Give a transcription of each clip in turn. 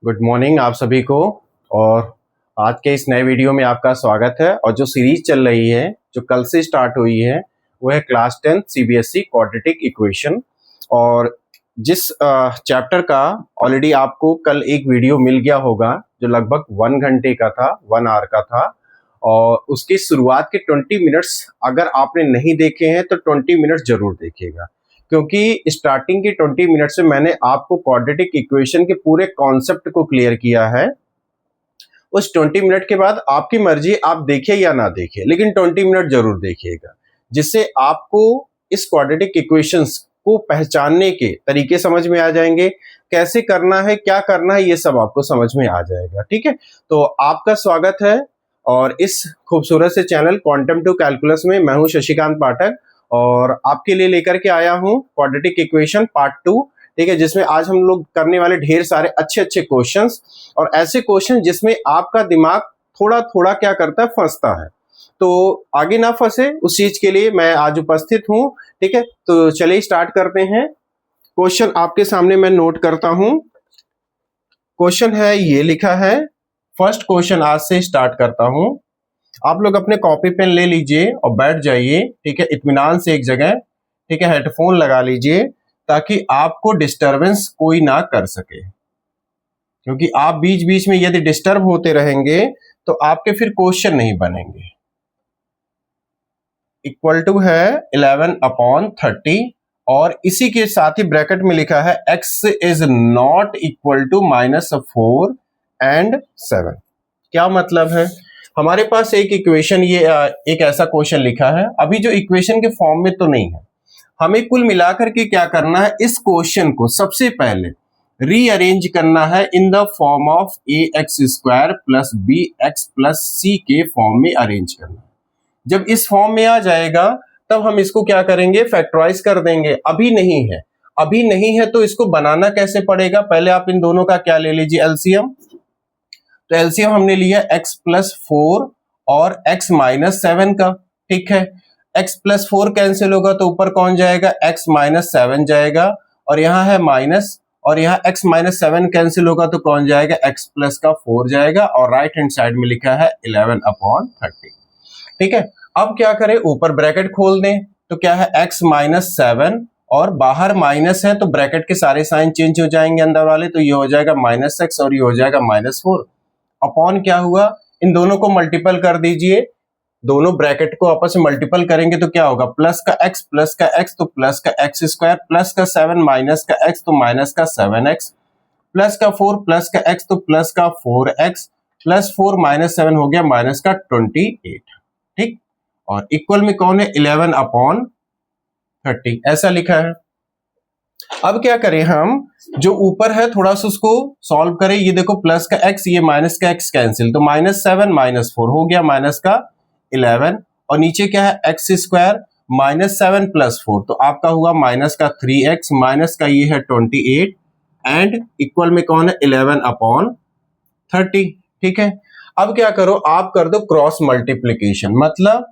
Good morning आप सभी को। और आज के इस नए वीडियो में आपका स्वागत है। और जो सीरीज चल रही है जो कल से स्टार्ट हुई है वो है क्लास 10 सीबीएसई क्वाड्रेटिक इक्वेशन। और जिस चैप्टर का ऑलरेडी आपको कल एक वीडियो मिल गया होगा जो लगभग 1 घंटे का था, 1 आवर का था। और उसकी शुरुआत के 20 मिनट्स अगर आपने नहीं देखे हैं तो 20 मिनट्स जरूर देखिएगा, क्योंकि स्टार्टिंग की 20 मिनट से मैंने आपको क्वाड्रेटिक इक्वेशन के पूरे कॉन्सेप्ट को क्लियर किया है। उस 20 मिनट के बाद आपकी मर्जी, आप देखिए या ना देखिए, लेकिन 20 मिनट जरूर देखिएगा, जिससे आपको इस क्वाड्रेटिक इक्वेशंस को पहचानने के तरीके समझ में आ जाएंगे, कैसे करना है, क्या करना है, ये सब आपको समझ में आ जाएगा। ठीक है, तो आपका स्वागत है और इस खूबसूरत से चैनल क्वांटम टू कैलकुलस में मैं हूं शशिकांत पाठक और आपके लिए लेकर के आया हूं क्वाड्रेटिक इक्वेशन पार्ट 2। ठीक है, जिसमें आज हम लोग करने वाले ढेर सारे अच्छे अच्छे क्वेश्चंस और ऐसे क्वेश्चन जिसमें आपका दिमाग थोड़ा थोड़ा क्या करता है, फंसता है। तो आगे ना फंसे उस चीज के लिए मैं आज उपस्थित हूं। ठीक है, तो चलिए स्टार्ट करते हैं। क्वेश्चन आपके सामने मैं नोट करता हूं। क्वेश्चन है, ये लिखा है, फर्स्ट क्वेश्चन आज से स्टार्ट करता हूं। आप लोग अपने कॉपी पेन ले लीजिए और बैठ जाइए। ठीक है, इत्मीनान से एक जगह। ठीक है, हेडफोन लगा लीजिए ताकि आपको डिस्टरबेंस कोई ना कर सके, क्योंकि आप बीच बीच में यदि डिस्टर्ब होते रहेंगे तो आपके फिर क्वेश्चन नहीं बनेंगे। इक्वल टू है 11/30 और इसी के साथ ही ब्रैकेट में लिखा है x is not equal to -4 and 7। क्या मतलब है? हमारे पास एक इक्वेशन, ये एक ऐसा क्वेश्चन लिखा है, अभी जो इक्वेशन के फॉर्म में तो नहीं है। हमें कुल मिलाकर के क्या करना है, इस क्वेश्चन को सबसे पहले रीअरेंज करना है in the form of ax² plus bx plus c के फॉर्म में अरेंज करना है। जब इस फॉर्म में आ जाएगा तब हम इसको क्या करेंगे, फैक्टराइज कर देंगे। अभी नहीं है तो इसको बनाना कैसे पड़ेगा, पहले आप इन दोनों का क्या ले लीजिए, एलसीएम। तो एलसीएम हमने लिया x प्लस 4 और x माइनस 7 का। ठीक है, x प्लस 4 कैंसिल होगा तो ऊपर कौन जाएगा, x माइनस 7 जाएगा, और यहाँ है माइनस, और यहाँ x माइनस 7 कैंसिल होगा तो कौन जाएगा, x प्लस का 4 जाएगा, और राइट हैंड साइड में लिखा है 11/30। ठीक है, अब क्या करें, ऊपर ब्रैकेट खोल दें तो क्या है, x माइनस 7 और बाहर माइनस है तो ब्रैकेट के सारे साइन चेंज हो जाएंगे अंदर वाले, तो ये हो जाएगा -x और ये हो जाएगा -4 अपॉन क्या हुआ, इन दोनों को मल्टीपल कर दीजिए। दोनों ब्रैकेट को आपस में मल्टीपल करेंगे तो क्या होगा, प्लस का x तो प्लस का x² प्लस का 7 माइनस का x तो माइनस का 7x प्लस का 4 प्लस का x तो प्लस का 4x प्लस 4 माइनस 7 हो गया माइनस का 28। ठीक, और इक्वल में कौन है, 11/30 ऐसा लिखा है। अब क्या करें, हम जो ऊपर है थोड़ा सा उसको सॉल्व करें। ये देखो प्लस का x, ये माइनस का x कैंसिल, तो -7 -4 हो गया माइनस का 11, और नीचे क्या है, x² -7 + 4 तो आपका हुआ माइनस का 3x, माइनस का ये है 28 एंड इक्वल में कौन है, 11/30। ठीक है, अब क्या करो, आप कर दो क्रॉस मल्टीप्लीकेशन, मतलब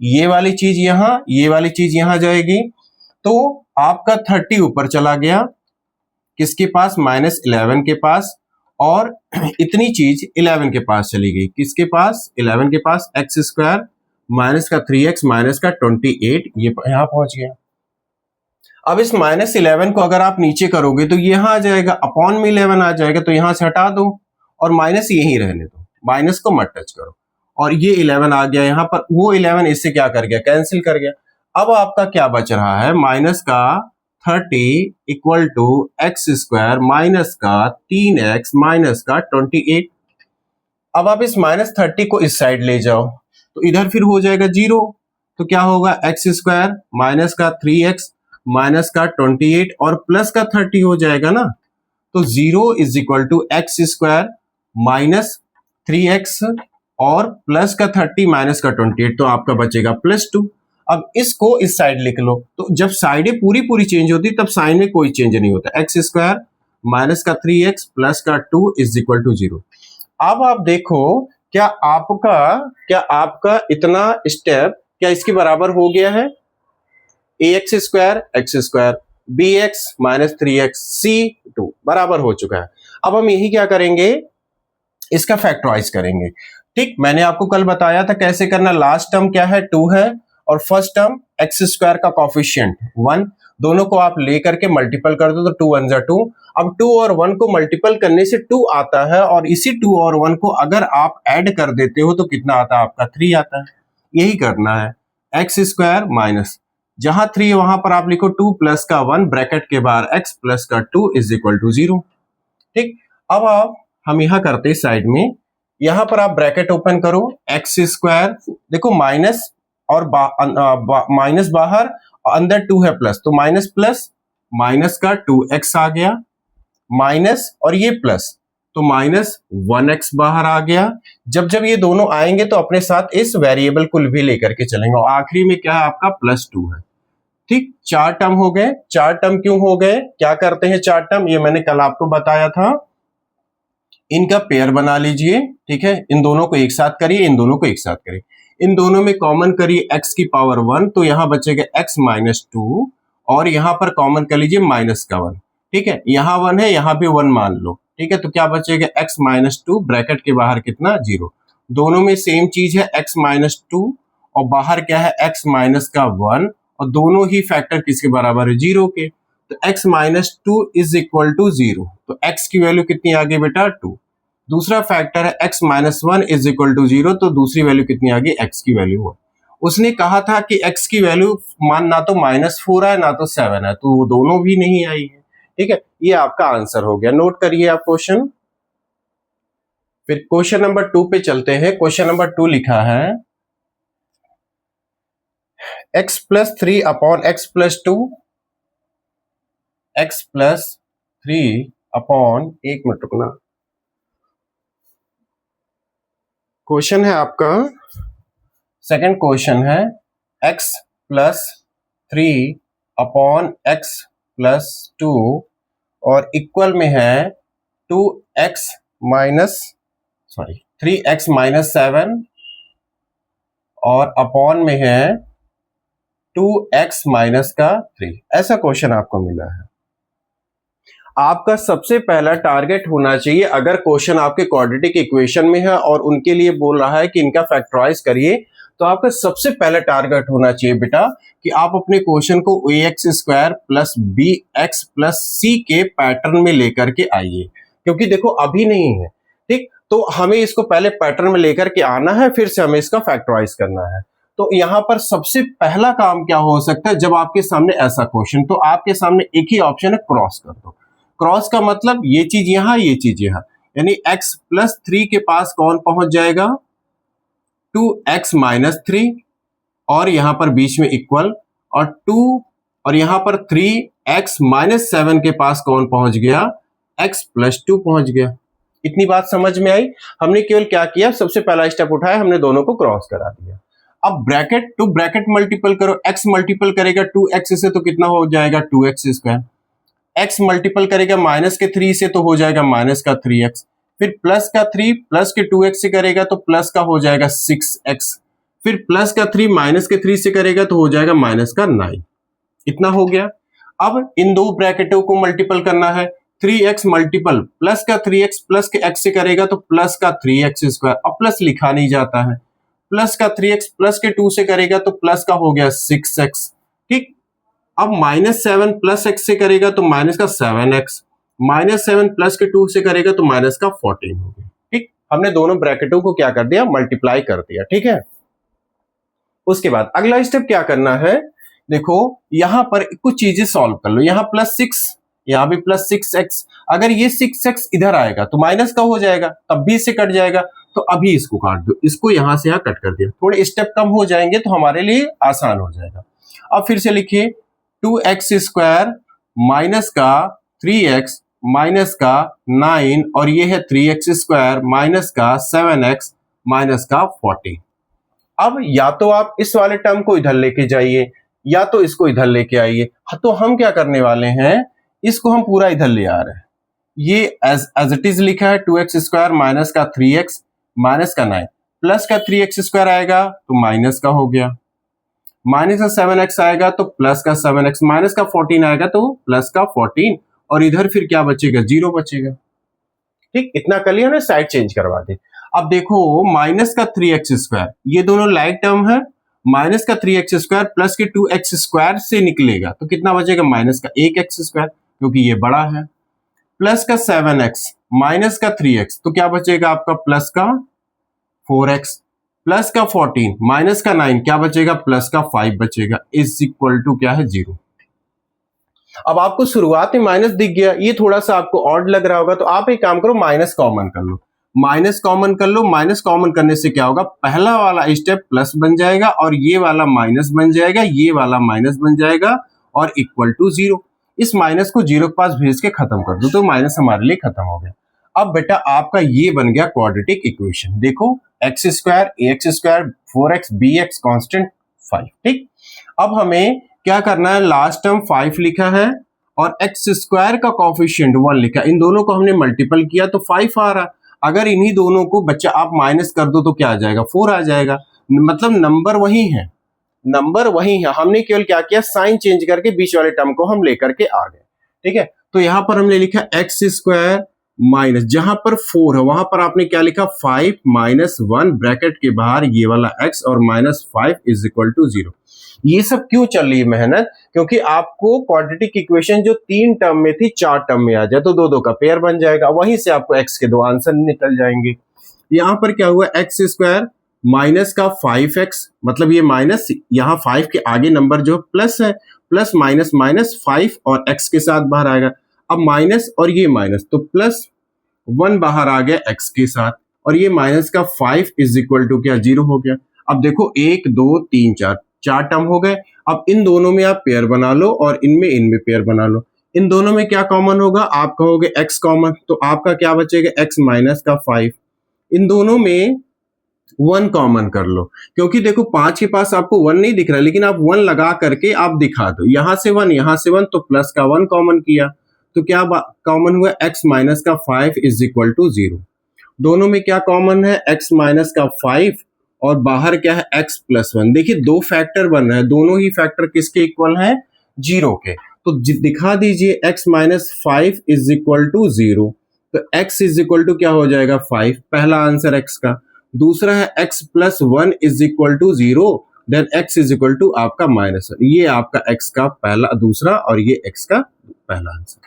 ये वाली चीज यहां, ये वाली चीज यहां जाएगी, तो आपका 30 ऊपर चला गया, किसके पास, -11 के पास, और इतनी चीज 11 के पास चली गई, किसके पास, 11 के पास, x² माइनस का 3x माइनस का 28 ये यहां पहुंच गया। अब इस -11 को अगर आप नीचे करोगे तो यहां आ जाएगा, अपॉन में 11 आ जाएगा, तो यहां से हटा दो और माइनस यहीं रहने दो, माइनस को मत टच करो, और ये 11 आ गया यहां पर, वो 11 इससे क्या कर गया, कैंसिल कर गया। अब आपका क्या बच रहा है, माइनस का 30 इक्वल टू x² माइनस का 3x माइनस का 28। अब आप इस -30 को इस साइड ले जाओ तो इधर फिर हो जाएगा 0, तो क्या होगा, x² माइनस का 3x माइनस का 28 और प्लस का 30 हो जाएगा ना, तो 0 is equal to x² minus 3x और प्लस का 30 माइनस का 28, तो आपका बचेगा +2। अब इसको इस साइड लिख लो, तो जब साइडें पूरी पूरी चेंज होती तब साइन में कोई चेंज नहीं होता, x² माइनस का 3x प्लस का 2 इज इक्वल टू 0। अब आप देखो, क्या आपका इतना स्टेप क्या इसके बराबर हो गया है, ax² x² bx minus 3x c 2 बराबर हो चुका है। अब हम यही क्या करेंगे, इसका फैक्टराइज करेंगे। ठीक, मैंने आपको कल बताया था कैसे करना। लास्ट टर्म क्या है, 2 है, और फर्स्ट टर्म एक्स स्क्वायर का कॉफिशिएंट 1, दोनों को आप लेकर के मल्टीपल कर दो तो 2 1 जा 2। अब 2 और 1 को मल्टीपल करने से 2 आता है, और इसी 2 और 1 को अगर आप ऐड कर देते हो तो कितना आता है आपका, 3 आता है। यही करना है, एक्स स्क्वायर माइनस, जहां 3 वहां पर आप लिखो 2 प्लस का 1 ब्रैकेट के बाहर x प्लस का 2 इज इक्वल टू 0। ठीक, अब आप हम यहां करते साइड में, यहां पर आप ब्रैकेट ओपन करो, एक्स स्क्वायर, देखो माइनस और माइनस बाहर, अंदर 2 है प्लस, तो माइनस प्लस माइनस का 2x आ गया, माइनस और ये प्लस, तो माइनस 1x बाहर आ गया। जब जब ये दोनों आएंगे तो अपने साथ इस वेरिएबल को भी लेकर के चलेंगे, और आखिरी में क्या है आपका, +2 है। ठीक, 4 टर्म हो गए। 4 टर्म क्यों हो गए, क्या करते हैं 4 टर्म, ये मैंने कल आपको बताया था। इनका पेयर बना लीजिए, ठीक है, इन दोनों को एक साथ करिए, इन दोनों को एक साथ करिए, इन दोनों में कॉमन करिए x की पावर 1, तो यहां बचेगा x माइनस 2, और यहां पर कॉमन कर लीजिए माइनस का 1। ठीक है, यहां 1 है, यहां भी 1 मान लो। ठीक है, तो क्या बचेगा, x माइनस 2, ब्रैकेट के बाहर कितना, 0। दोनों में सेम चीज है, x माइनस 2, और बाहर क्या है, x माइनस का 1, और दोनों ही फैक्टर किसके बराबर है, 0 के। तो x minus 2 is equal to 0, तो x की वैल्यू कितनी आ गई बेटा, 2। दूसरा फैक्टर है x minus 1 is equal to 0, तो दूसरी वैल्यू कितनी आ गई, x की वैल्यू है। उसने कहा था कि x की वैल्यू मान ना तो -4 है ना तो 7 है, तो वो दोनों भी नहीं आई है। ठीक है, ये आपका आंसर हो गया, नोट करिए आप क्वेश्चन। फिर क्वेश्चन नंबर 2 पे चलते हैं। क्वेश्चन नंबर 2 लिखा है x plus 3 upon x plus 2, x plus 3 upon, एक मिनट रुकना, क्वेश्चन है आपका, सेकंड क्वेश्चन है x plus 3 upon x plus 2, और इक्वल में है 2x माइनस 3x माइनस 7, और अपॉन में है 2x माइनस का 3। ऐसा क्वेश्चन आपको मिला है। आपका सबसे पहला टारगेट होना चाहिए, अगर क्वेश्चन आपके क्वाड्रेटिक इक्वेशन में है और उनके लिए बोल रहा है कि इनका फैक्टराइज करिए, तो आपका सबसे पहला टारगेट होना चाहिए बेटा कि आप अपने क्वेश्चन को ax square plus bx plus c के पैटर्न में लेकर के आइए, क्योंकि देखो अभी नहीं है। ठीक, तो हमें इसको पहले पैटर्न में लेकर के आना है, फिर से हमें इसका फैक्टराइज करना है। तो यहां पर सबसे पहला काम क्या हो सकता है, जब आपके सामने ऐसा क्वेश्चन, तो आपके सामने एक ही ऑप्शन है, क्रॉस कर दो। क्रॉस का मतलब ये चीज यहां, ये चीज यहां, यानी x प्लस 3 के पास कौन पहुंच जाएगा, 2x माइनस 3, और यहां पर बीच में इक्वल, और 2, और यहां पर 3x माइनस 7 के पास कौन पहुंच गया, x प्लस 2 पहुंच गया। इतनी बात समझ में आई। हमने केवल क्या किया, सबसे पहला स्टेप उठाया, हमने दोनों को क्रॉस करा दिया। अब ब्रैकेट टू ब्रैकेट मल्टीपल करो, x मल्टीपल करेगा 2x से तो कितना हो जाएगा, 2x स्क्वायर, x मल्टीपल करेगा माइनस के 3 से तो हो जाएगा माइनस का 3x, फिर प्लस का 3 प्लस के 2x से करेगा तो प्लस का हो जाएगा 6x, फिर प्लस का 3 माइनस के 3 से करेगा तो हो जाएगा माइनस का 9। इतना हो गया। अब इन दो ब्रैकेटों को मल्टीपल करना है, 3x मल्टीपल प्लस का 3x प्लस के x से करेगा तो प्लस का 3x स्क्वायर, अब प्लस लिखा नहीं जाता है, प्लस का 3x प्लस के 2 से करेगा तो प्लस का हो गया 6x। ठीक, अब -7 प्लस x से करेगा तो माइनस का 7x, -7 प्लस के 2 से करेगा तो माइनस का 14 हो गया। ठीक, हमने दोनों ब्रैकेटों को क्या कर दिया, मल्टीप्लाई कर दिया। ठीक है, उसके बाद अगला स्टेप क्या करना है, देखो यहां पर कुछ चीजें सॉल्व कर लो। यहां +6, यहां भी +6x, अगर ये 6x इधर आएगा तो माइनस का हो जाएगा, तब भी इससे कट जाएगा, तो अभी इसको काट दो, इसको यहां से यहां कट कर दिया, थोड़े स्टेप कम हो जाएंगे तो हमारे लिए आसान हो जाएगा। अब फिर से लिखिए 2x स्क्वायर माइनस का 3x माइनस का 9, और ये है 3x स्क्वायर माइनस का 7x माइनस का 40। अब या तो आप इस वाले टर्म को इधर लेके जाइए या तो इसको इधर लेके आइए। तो हम क्या करने वाले हैं, इसको हम पूरा इधर ले आ रहे हैं। ये एज इट इज लिखा है 2x स्क्वायर माइनस का 3x माइनस का 9, प्लस का 3x स्क्वायर आएगा तो माइनस का हो गया, माइनस का 7x आएगा तो प्लस का 7x, माइनस का 14 आएगा तो प्लस का 14, और इधर फिर क्या बचेगा, 0 बचेगा। ठीक, इतना कर लिया, साइड चेंज करवा दे। अब देखो माइनस का 3x², ये दोनों लाइक टर्म है, माइनस का 3x² प्लस के 2x² से निकलेगा तो कितना बचेगा, माइनस का 1x², क्योंकि ये बड़ा है, प्लस का 7x माइनस का 3x, तो क्या बचेगा आपका प्लस का 4x, प्लस का 14 माइनस का 9, क्या बचेगा प्लस का 5 बचेगा, इज इक्वल टू क्या है 0। अब आपको शुरुआत में माइनस दिख गया, ये थोड़ा सा आपको ऑड लग रहा होगा, तो आप एक काम करो, माइनस कॉमन कर लो, माइनस कॉमन कर लो। माइनस कॉमन करने से क्या होगा, पहला वाला स्टेप प्लस बन जाएगा और ये वाला माइनस बन जाएगा, ये वाला माइनस बन जाएगा और इक्वल टू 0। इस माइनस को 0 के पास भेज के खत्म कर दो, तो माइनस हमारे लिए खत्म हो गया। अब बेटा आपका ये बन गया क्वाड्रेटिक इक्वेशन। देखो x², ax², 4x, bx constant 5। ठीक, अब हमें क्या करना है, लास्ट टर्म 5 लिखा है और x² का कोफिशिएंट 1 लिखा, इन दोनों को हमने मल्टीपल किया तो 5 आ रहा। अगर इन्हीं दोनों को बच्चा आप माइनस कर दो तो क्या आ जाएगा, 4 आ जाएगा। मतलब नंबर वही है, नंबर वही है, हमने केवल क्या किया, साइन चेंज करके बीच वाले टर्म को हम लेकर के आ गए। ठीक है, तो यहां पर हमने लिखा x² माइनस, जहां पर 4 है वहां पर आपने क्या लिखा, 5 माइनस 1 ब्रैकेट के बाहर ये वाला x और माइनस 5 इज इक्वल टू 0। ये सब क्यों चल रही है मेहनत, क्योंकि आपको क्वाड्रेटिक इक्वेशन जो 3 टर्म में थी 4 टर्म में आ जाए तो 2-2 का पेयर बन जाएगा, वहीं से आपको x के 2 आंसर निकल जाएंगे। यहां पर क्या हुआ, x² माइनस का 5x, मतलब ये माइनस, यहाँ 5 के आगे नंबर जो प्लस है, प्लस माइनस माइनस 5 और x के साथ बाहर आएगा। अब माइनस और ये माइनस, तो प्लस 1 बाहर आ गया x के साथ, और ये माइनस का 5 इज इक्वल टू क्या, 0 हो गया। अब देखो 1 2 3 4 टर्म हो गए। अब इन दोनों में आप पेयर बना लो और इनमें पेयर बना लो। इन दोनों में क्या कॉमन होगा, आप कहोगे x कॉमन, तो आपका क्या बचेगा, x माइनस का 5। इन दोनों में 1 कॉमन कर लो, क्योंकि देखो 5 के पास आपको 1 नहीं दिख रहा, लेकिन आप 1 लगा करके आप दिखा दो, यहां से 1 यहां से 1, तो प्लस का 1 कॉमन किया तो क्या कॉमन हुआ, x माइनस का 5 इज इक्वल टू 0। दोनों में क्या कॉमन है, x माइनस का 5 और बाहर क्या है, x प्लस 1। देखिए 2 फैक्टर बन रहे हैं, दोनों ही फैक्टर किसके इक्वल हैं, 0 के। तो दिखा दीजिए x minus 5 is equal to 0, तो x इज इक्वल टू क्या हो जाएगा, 5, पहला आंसर x का। दूसरा है x plus 1 is equal to 0, then x is equal to आपका माइनस 1। ये आपका x का पहला दूसरा और ये x का पहला आंसर।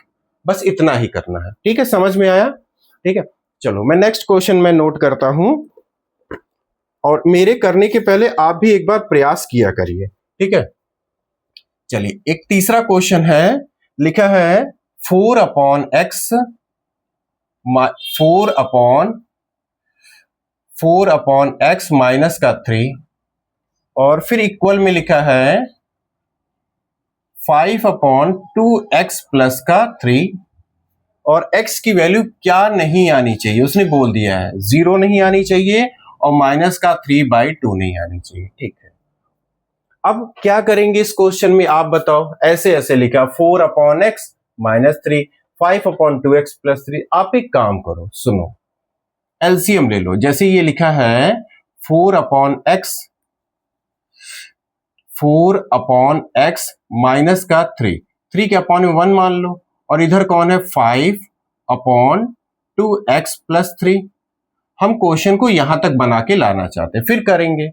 बस इतना ही करना है, ठीक है, समझ में आया। ठीक है, चलो मैं नेक्स्ट क्वेश्चन में नोट करता हूं, और मेरे करने के पहले आप भी एक बार प्रयास किया करिए। ठीक है, चलिए एक तीसरा क्वेश्चन है, लिखा है 4/x 4/x माइनस का 3, और फिर इक्वल में लिखा है 5/2x प्लस का 3, और x की वैल्यू क्या नहीं आनी चाहिए, उसने बोल दिया है 0 नहीं आनी चाहिए और माइनस का 3/2 नहीं आनी चाहिए। ठीक है, अब क्या करेंगे इस क्वेश्चन में आप बताओ। ऐसे ऐसे लिखा 4/x माइनस 3, 5/2x प्लस 3। आप एक काम करो, सुनो, एलसीएम ले लो। जैसे ये लिखा है 4/x माइनस का 3 के अपॉन में 1 मान लो, और इधर कौन है 5/2x प्लस 3। हम क्वेश्चन को यहां तक बना के लाना चाहते हैं, फिर करेंगे।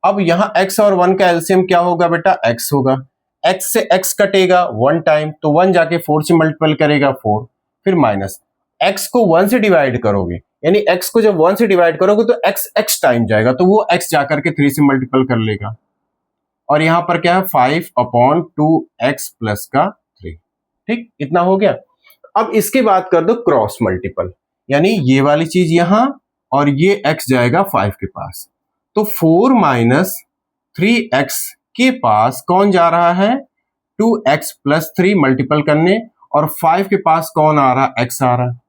अब यहां x और 1 का एलसीएम क्या होगा बेटा, x होगा। x से x कटेगा 1 टाइम, तो 1 जाके 4 से मल्टीपल करेगा 4, फिर माइनस x को 1 से डिवाइड करोगे, यानी x को जब 1 से डिवाइड करोगे तो x टाइम जाएगा, तो वो x जाकर के 3 से मल्टीपल कर लेगा। और यहां पर क्या है 5/2x प्लस का 3। ठीक, इतना हो गया। अब इसके बाद कर दो क्रॉस मल्टीपल, यानी ये वाली चीज यहां और ये x जाएगा 5 के पास, तो 4 माइनस 3x के पास कौन जा रहा है, 2x प्लस 3 मल्टीपल करने, और 5 के पास कौन आ रहा, x आ रहा।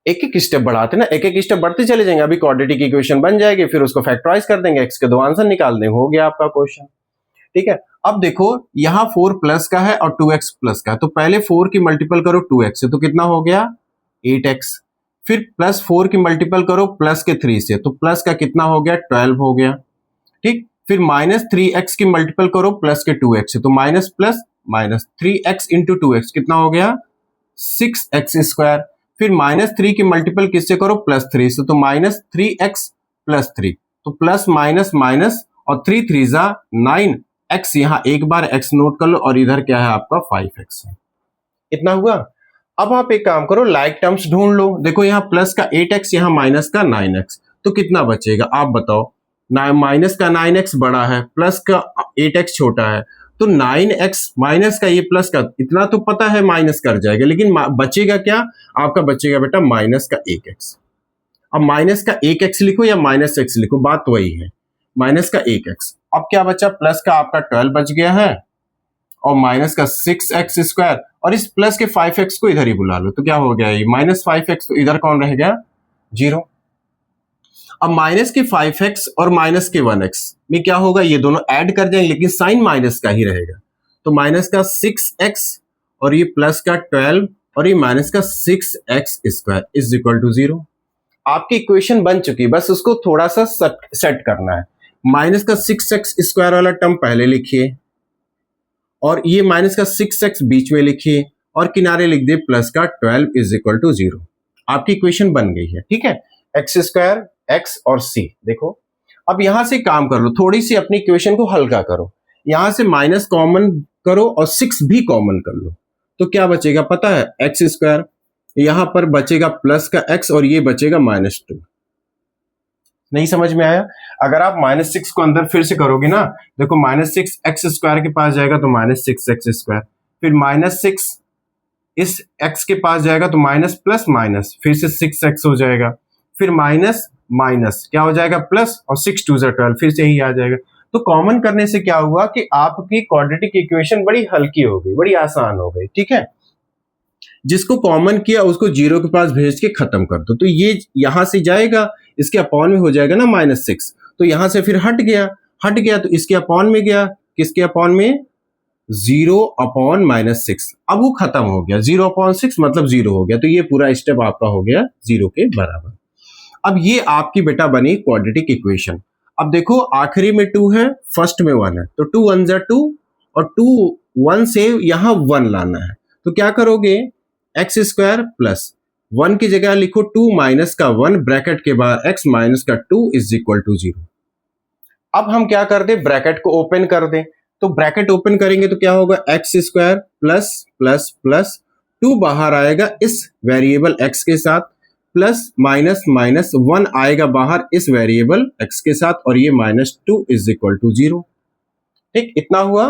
एक एक स्टेप बढ़ाते ना, एक एक स्टेप बढ़ते चले जाएंगे, अभी क्वाड्रेटिक इक्वेशन बन जाएगी, फिर उसको फैक्टराइज कर देंगे, x के 2 आंसर निकाल देंगे, हो गया आपका क्वेश्चन। ठीक है, अब देखो यहां 4 प्लस का है और 2x प्लस का है, तो पहले 4 की मल्टीपल करो 2x से, तो कितना हो गया 8x, फिर प्लस 4 की मल्टीपल करो प्लस के 3 से, तो प्लस का कितना हो गया 12 हो गया। ठीक, फिर माइनस 3x की मल्टीपल करो प्लस के 2x से, तो minus plus minus 3x into 2x कितना हो गया 6x²। फिर -3 के मल्टीपल किससे करो, +3 से, तो -3x + 3, तो प्लस माइनस माइनस और 3 3 जा 9x, यहाँ एक बार x नोट कर लो और इधर क्या है आपका 5x है। इतना हुआ। अब आप एक काम करो, लाइक टर्म्स ढूंढ लो। देखो यहाँ प्लस का 8x, यहाँ माइनस का 9x, तो कितना बचेगा आप बताओ। माइनस का 9x बड़ा है, प्लस का 8x छोटा है, तो 9x माइनस का ये प्लस का इतना तो पता है माइनस कर जाएगा, लेकिन बचेगा क्या आपका, बचेगा बेटा माइनस का 1x। अब माइनस का 1x लिखो या -x लिखो, बात तो वही है, माइनस का 1x। अब क्या बचा, प्लस का आपका 12 बच गया है और माइनस का 6x², और इस प्लस के 5x को इधर ही बुला लो, तो क्या हो गया ये -5x, तो इधर कौन रह गया 0। अब माइनस के 5x और माइनस के 1x में क्या होगा, ये दोनों ऐड कर जाएंगे लेकिन साइन माइनस का ही रहेगा, तो माइनस का 6x और ये प्लस का 12 और ये माइनस का 6x² इज इक्वल टू 0। आपकी इक्वेशन बन चुकी है, बस उसको थोड़ा सा सेट करना है। माइनस का 6x² वाला टर्म पहले लिखिए और ये माइनस का 6x बीच में लिखिए और किनारे लिख दे प्लस का 12 इज इक्वल टू 0। आपकी इक्वेशन बन गई है, ठीक है, x², x और c। देखो अब यहां से काम कर लो, थोड़ी सी अपनी इक्वेशन को हल्का करो, यहां से माइनस कॉमन करो और 6 भी कॉमन कर लो, तो क्या बचेगा पता है, x², यहां पर बचेगा प्लस का x और ये बचेगा -2। नहीं समझ में आया। अगर आप -6 को अंदर फिर से करोगे ना, देखो -6x² के पास जाएगा तो -6x², फिर -6 इस x के पास जाएगा तो माइनस प्लस माइनस फिर से 6x हो जाएगा, फिर माइनस माइनस क्या हो जाएगा प्लस, और 6 2 12 फिर से ही आ जाएगा। तो कॉमन करने से क्या हुआ कि आपकी क्वाड्रेटिक इक्वेशन बड़ी हल्की हो गई, बड़ी आसान हो गई, ठीक है। जिसको कॉमन किया उसको 0 के पास भेज के खत्म कर दो, तो ये यहां से जाएगा, इसके अपॉन में हो जाएगा ना -6, तो यहां से फिर हट गया तो इसके अपॉन में गया, किसके अपॉन में, 0/-6। अब वो खत्म हो गया, 0/6 मतलब 0 हो गया, तो ये पूरा स्टेप आपका हो गया 0 के बराबर। अब ये आपकी बेटा बनी क्वाड्रेटिक इक्वेशन। अब देखो आखिरी में 2 है, फर्स्ट में 1 है, तो 2 1 जा 2 और 2 1 से यहां 1 लाना है, तो क्या करोगे, x² प्लस 1 की जगह लिखो 2 माइनस का 1 ब्रैकेट के बाद x माइनस का 2 इज इक्वल टू 0। अब हम क्या कर दे, ब्रैकेट को ओपन कर दें, तो ब्रैकेट ओपन करेंगे तो क्या होगा, x² प्लस प्लस प्लस 2 बाहर आएगा इस वेरिएबल x के साथ, प्लस माइनस माइनस 1 आएगा बाहर इस वेरिएबल x के साथ, और ये -2 इज इक्वल टू 0। ठीक, इतना हुआ।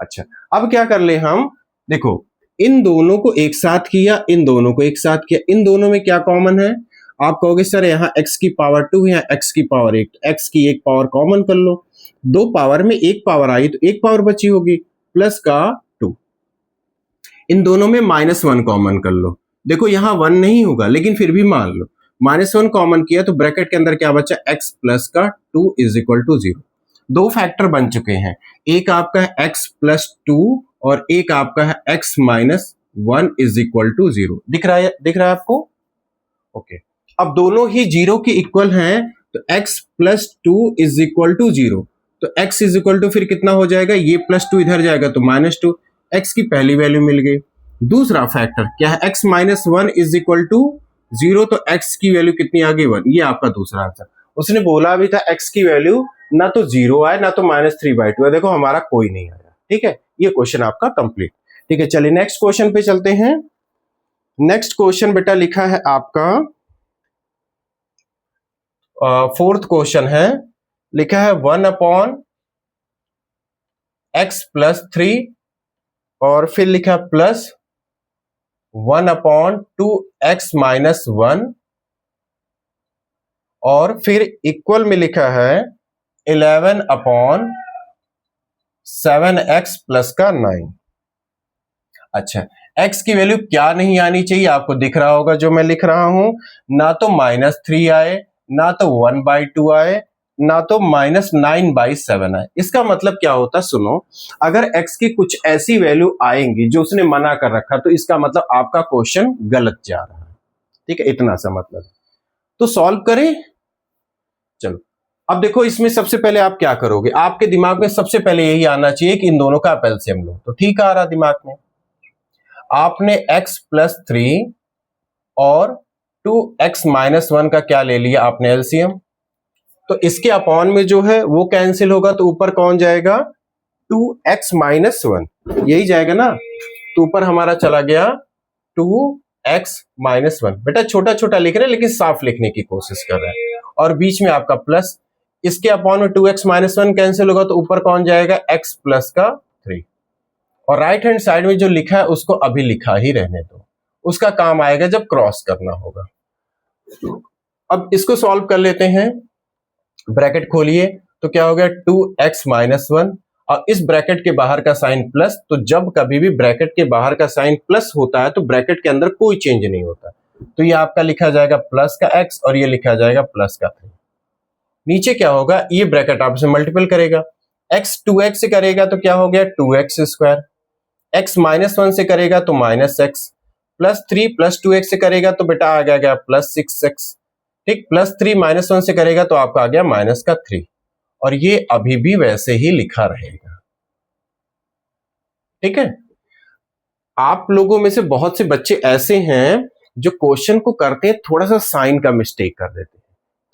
अच्छा, अब क्या कर ले हम, देखो इन दोनों को एक साथ किया, इन दोनों को एक साथ किया, इन दोनों में क्या कॉमन है, आप कहोगे सर यहाँ x की पावर 2 है, x की पावर 1, x की एक पावर कॉमन कर लो, 2 पावर में एक पावर आई तो एक पावर बची होगी, प्लस का 2। इन दोनों में -1 कॉमन कर लो, देखो यहाँ 1 नहीं होगा लेकिन फिर भी मान लो -1 कॉमन किया तो ब्रैकेट के अंदर क्या बचा, x प्लस का 2 इज इक्वल टू 0। 2 फैक्टर बन चुके हैं, एक आपका है x प्लस 2 और एक आपका है x minus 1 is equal to 0। दिख रहा है आपको, ओके। अब दोनों ही 0 के इक्वल हैं, तो x plus 2 is equal to 0, तो x इज इक्वल टू फिर कितना हो जाएगा, ये +2 इधर जाएगा तो -2, x की पहली वैल्यू मिल गई। दूसरा फैक्टर क्या है, x minus 1 is equal to 0, तो x की वैल्यू कितनी आ गई 1, ये आपका दूसरा आंसर। उसने बोला भी था x की वैल्यू ना तो 0 आए ना तो -3/2 है, देखो हमारा कोई नहीं आया, ठीक है। ये क्वेश्चन आपका कंप्लीट, ठीक है। चलिए नेक्स्ट क्वेश्चन पे चलते हैं। नेक्स्ट क्वेश्चन बेटा लिखा है आपका, फोर्थ क्वेश्चन है, लिखा है 1/x प्लस 3 और फिर लिखा प्लस 1/2x माइनस 1 और फिर इक्वल में लिखा है 11/7x प्लस का 9। अच्छा, x की वैल्यू क्या नहीं आनी चाहिए, आपको दिख रहा होगा जो मैं लिख रहा हूं, ना तो -3 आए, ना तो 1/2 आए, ना तो -9/7 आए। इसका मतलब क्या होता, सुनो, अगर x की कुछ ऐसी वैल्यू आएंगी जो उसने मना कर रखा तो इसका मतलब आपका क्वेश्चन गलत जा रहा है, ठीक है, इतना सा मतलब। तो सॉल्व करें, चलो। अब देखो इसमें सबसे पहले आप क्या करोगे, आपके दिमाग में सबसे पहले यही आना चाहिए कि इन दोनों का एलसीएम लो, तो ठीक आ रहा दिमाग में। आपने x प्लस 3 और 2x-1 का क्या ले लिया आपने एलसीएम, तो इसके अपॉन में जो है वो कैंसिल होगा, तो ऊपर कौन जाएगा 2x-1, यही जाएगा ना। तो ऊपर हमारा चला गया 2x-1। बेटा छोटा छोटा लिख रहे हैं लेकिन साफ लिखने की कोशिश कर रहे हैं, और बीच में आपका प्लस, इसके अपॉन में 2x-1 कैंसिल होगा, तो ऊपर कौन जाएगा x प्लस का 3, और राइट हैंड साइड में जो लिखा है उसको अभी लिखा ही रहने दो, उसका काम आएगा जब क्रॉस करना होगा। अब इसको सॉल्व कर लेते हैं, ब्रैकेट खोलिए, तो क्या हो गया 2x-1, और इस ब्रैकेट के बाहर का साइन प्लस, तो जब कभी भी ब्रैकेट के बाहर का साइन प्लस होता है तो ब्रैकेट के अंदर कोई चेंज नहीं होता, तो ये आपका लिखा जाएगा प्लस का x और ये लिखा जाएगा प्लस का 3। नीचे क्या होगा, ये ब्रैकेट आपसे मल्टीपल करेगा, x 2x से करेगा तो क्या हो गया 2x², x-1 से करेगा तो -x, प्लस 3 प्लस 2x से करेगा तो बेटा आ गया प्लस 6x, ठीक, प्लस 3 -1 से करेगा तो आपका आ गया माइनस का 3, और ये अभी भी वैसे ही लिखा रहेगा। ठीक है, आप लोगों में से बहुत से बच्चे ऐसे हैं जो क्वेश्चन को करते हैं थोड़ा सा साइन का मिस्टेक कर देते हैं,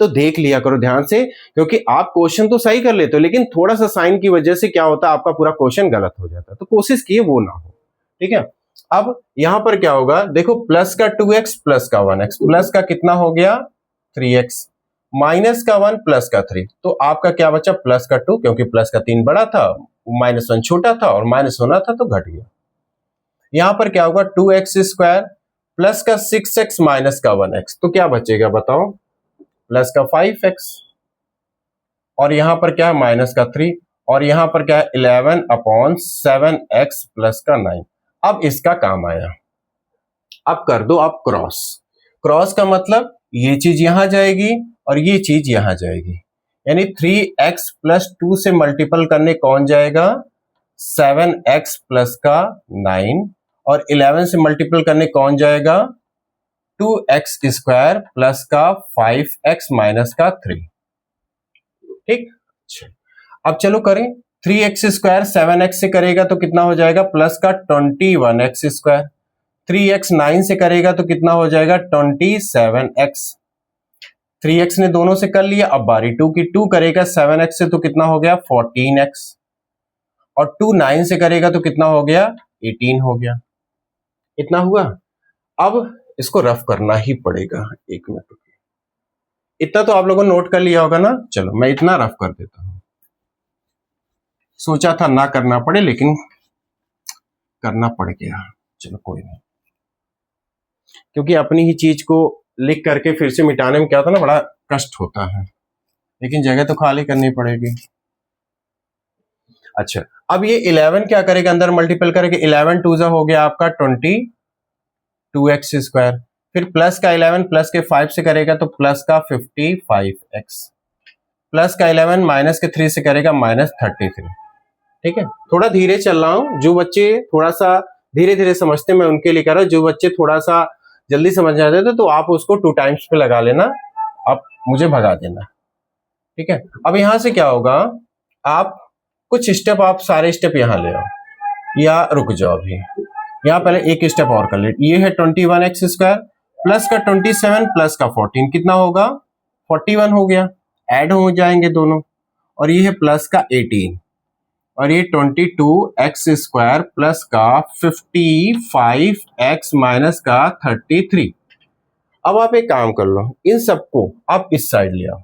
तो देख लिया करो ध्यान से, क्योंकि आप क्वेश्चन तो सही कर लेते हो लेकिन थोड़ा सा साइन की वजह से क्या होता है आपका पूरा क्वेश्चन गलत हो जाता है, तो कोशिश किए वो ना हो। ठीक है, अब यहां पर क्या होगा, देखो प्लस का 2x प्लस का 1x, प्लस का कितना हो गया 3x, माइनस का 1 प्लस का 3, तो आपका क्या बचा प्लस का 2, क्योंकि प्लस का 3 बड़ा था, -1 छोटा था और माइनस होना था तो घट गया। यहां पर क्या होगा 2x² प्लस का 6x माइनस का 1x, तो क्या बचेगा बताओ, प्लस का 5x, और यहां पर क्या है माइनस का 3, और यहां पर क्या है 11/7x प्लस का 9। अब इसका काम आया, अब कर दो आप क्रॉस, क्रॉस का मतलब ये चीज यहां जाएगी और ये चीज यहां जाएगी, यानी 3x प्लस 2 से मल्टीपल करने कौन जाएगा 7x प्लस का 9, और 11 से मल्टीपल करने कौन जाएगा 2x² प्लस का 5x माइनस का 3। ठीक, अब चलो करें, 3x² 7x से करेगा तो कितना हो जाएगा प्लस का 21x², 3x 9 से करेगा तो कितना हो जाएगा 27x, 3x ने दोनों से कर लिया, अब बारी 2 की, 2 करेगा 7x से तो कितना हो गया 14x, और 2 9 से करेगा तो कितना हो गया 18 हो गया, इतना हुआ। अब इसको रफ करना ही पड़ेगा, एक मिनट, इतना तो आप लोगों ने नोट कर लिया होगा ना, चलो मैं इतना रफ कर देता हूं, सोचा था ना करना पड़े लेकिन करना पड़ गया, चलो कोई नहीं, क्योंकि अपनी ही चीज को लिख करके फिर से मिटाने में क्या होता है ना, बड़ा कष्ट होता है, लेकिन जगह तो खाली करनी पड़ेगी। अच्छा, अब ये 11 क्या करेगा अंदर मल्टीपल करेगा, 11 2 हो गया आपका 22x², फिर प्लस का 11 प्लस के 5 से करेगा तो प्लस का 55x, प्लस का 11 माइनस के 3 से करेगा -33। ठीक है, थोड़ा धीरे चल रहा हूं, जो बच्चे थोड़ा सा धीरे धीरे समझते मैं उनके लिए कर रहा हूं, जो बच्चे थोड़ा सा जल्दी समझ जाते थे तो आप उसको 2 टाइम्स पे लगा लेना, आप मुझे भगा देना। ठीक है, अब यहां से क्या होगा, आप कुछ स्टेप, आप सारे स्टेप यहां ले आओ या रुक जाओ, अभी यहां पहले एक स्टेप और कर ले, ये है 21x² प्लस का 27 प्लस का 14 कितना होगा 41 हो गया, ऐड हो जाएंगे दोनों, और ये है प्लस का 18, और ये 22x² प्लस का 55x माइनस का 33। अब आप एक काम कर लो, इन सबको आप इस साइड ले आओ,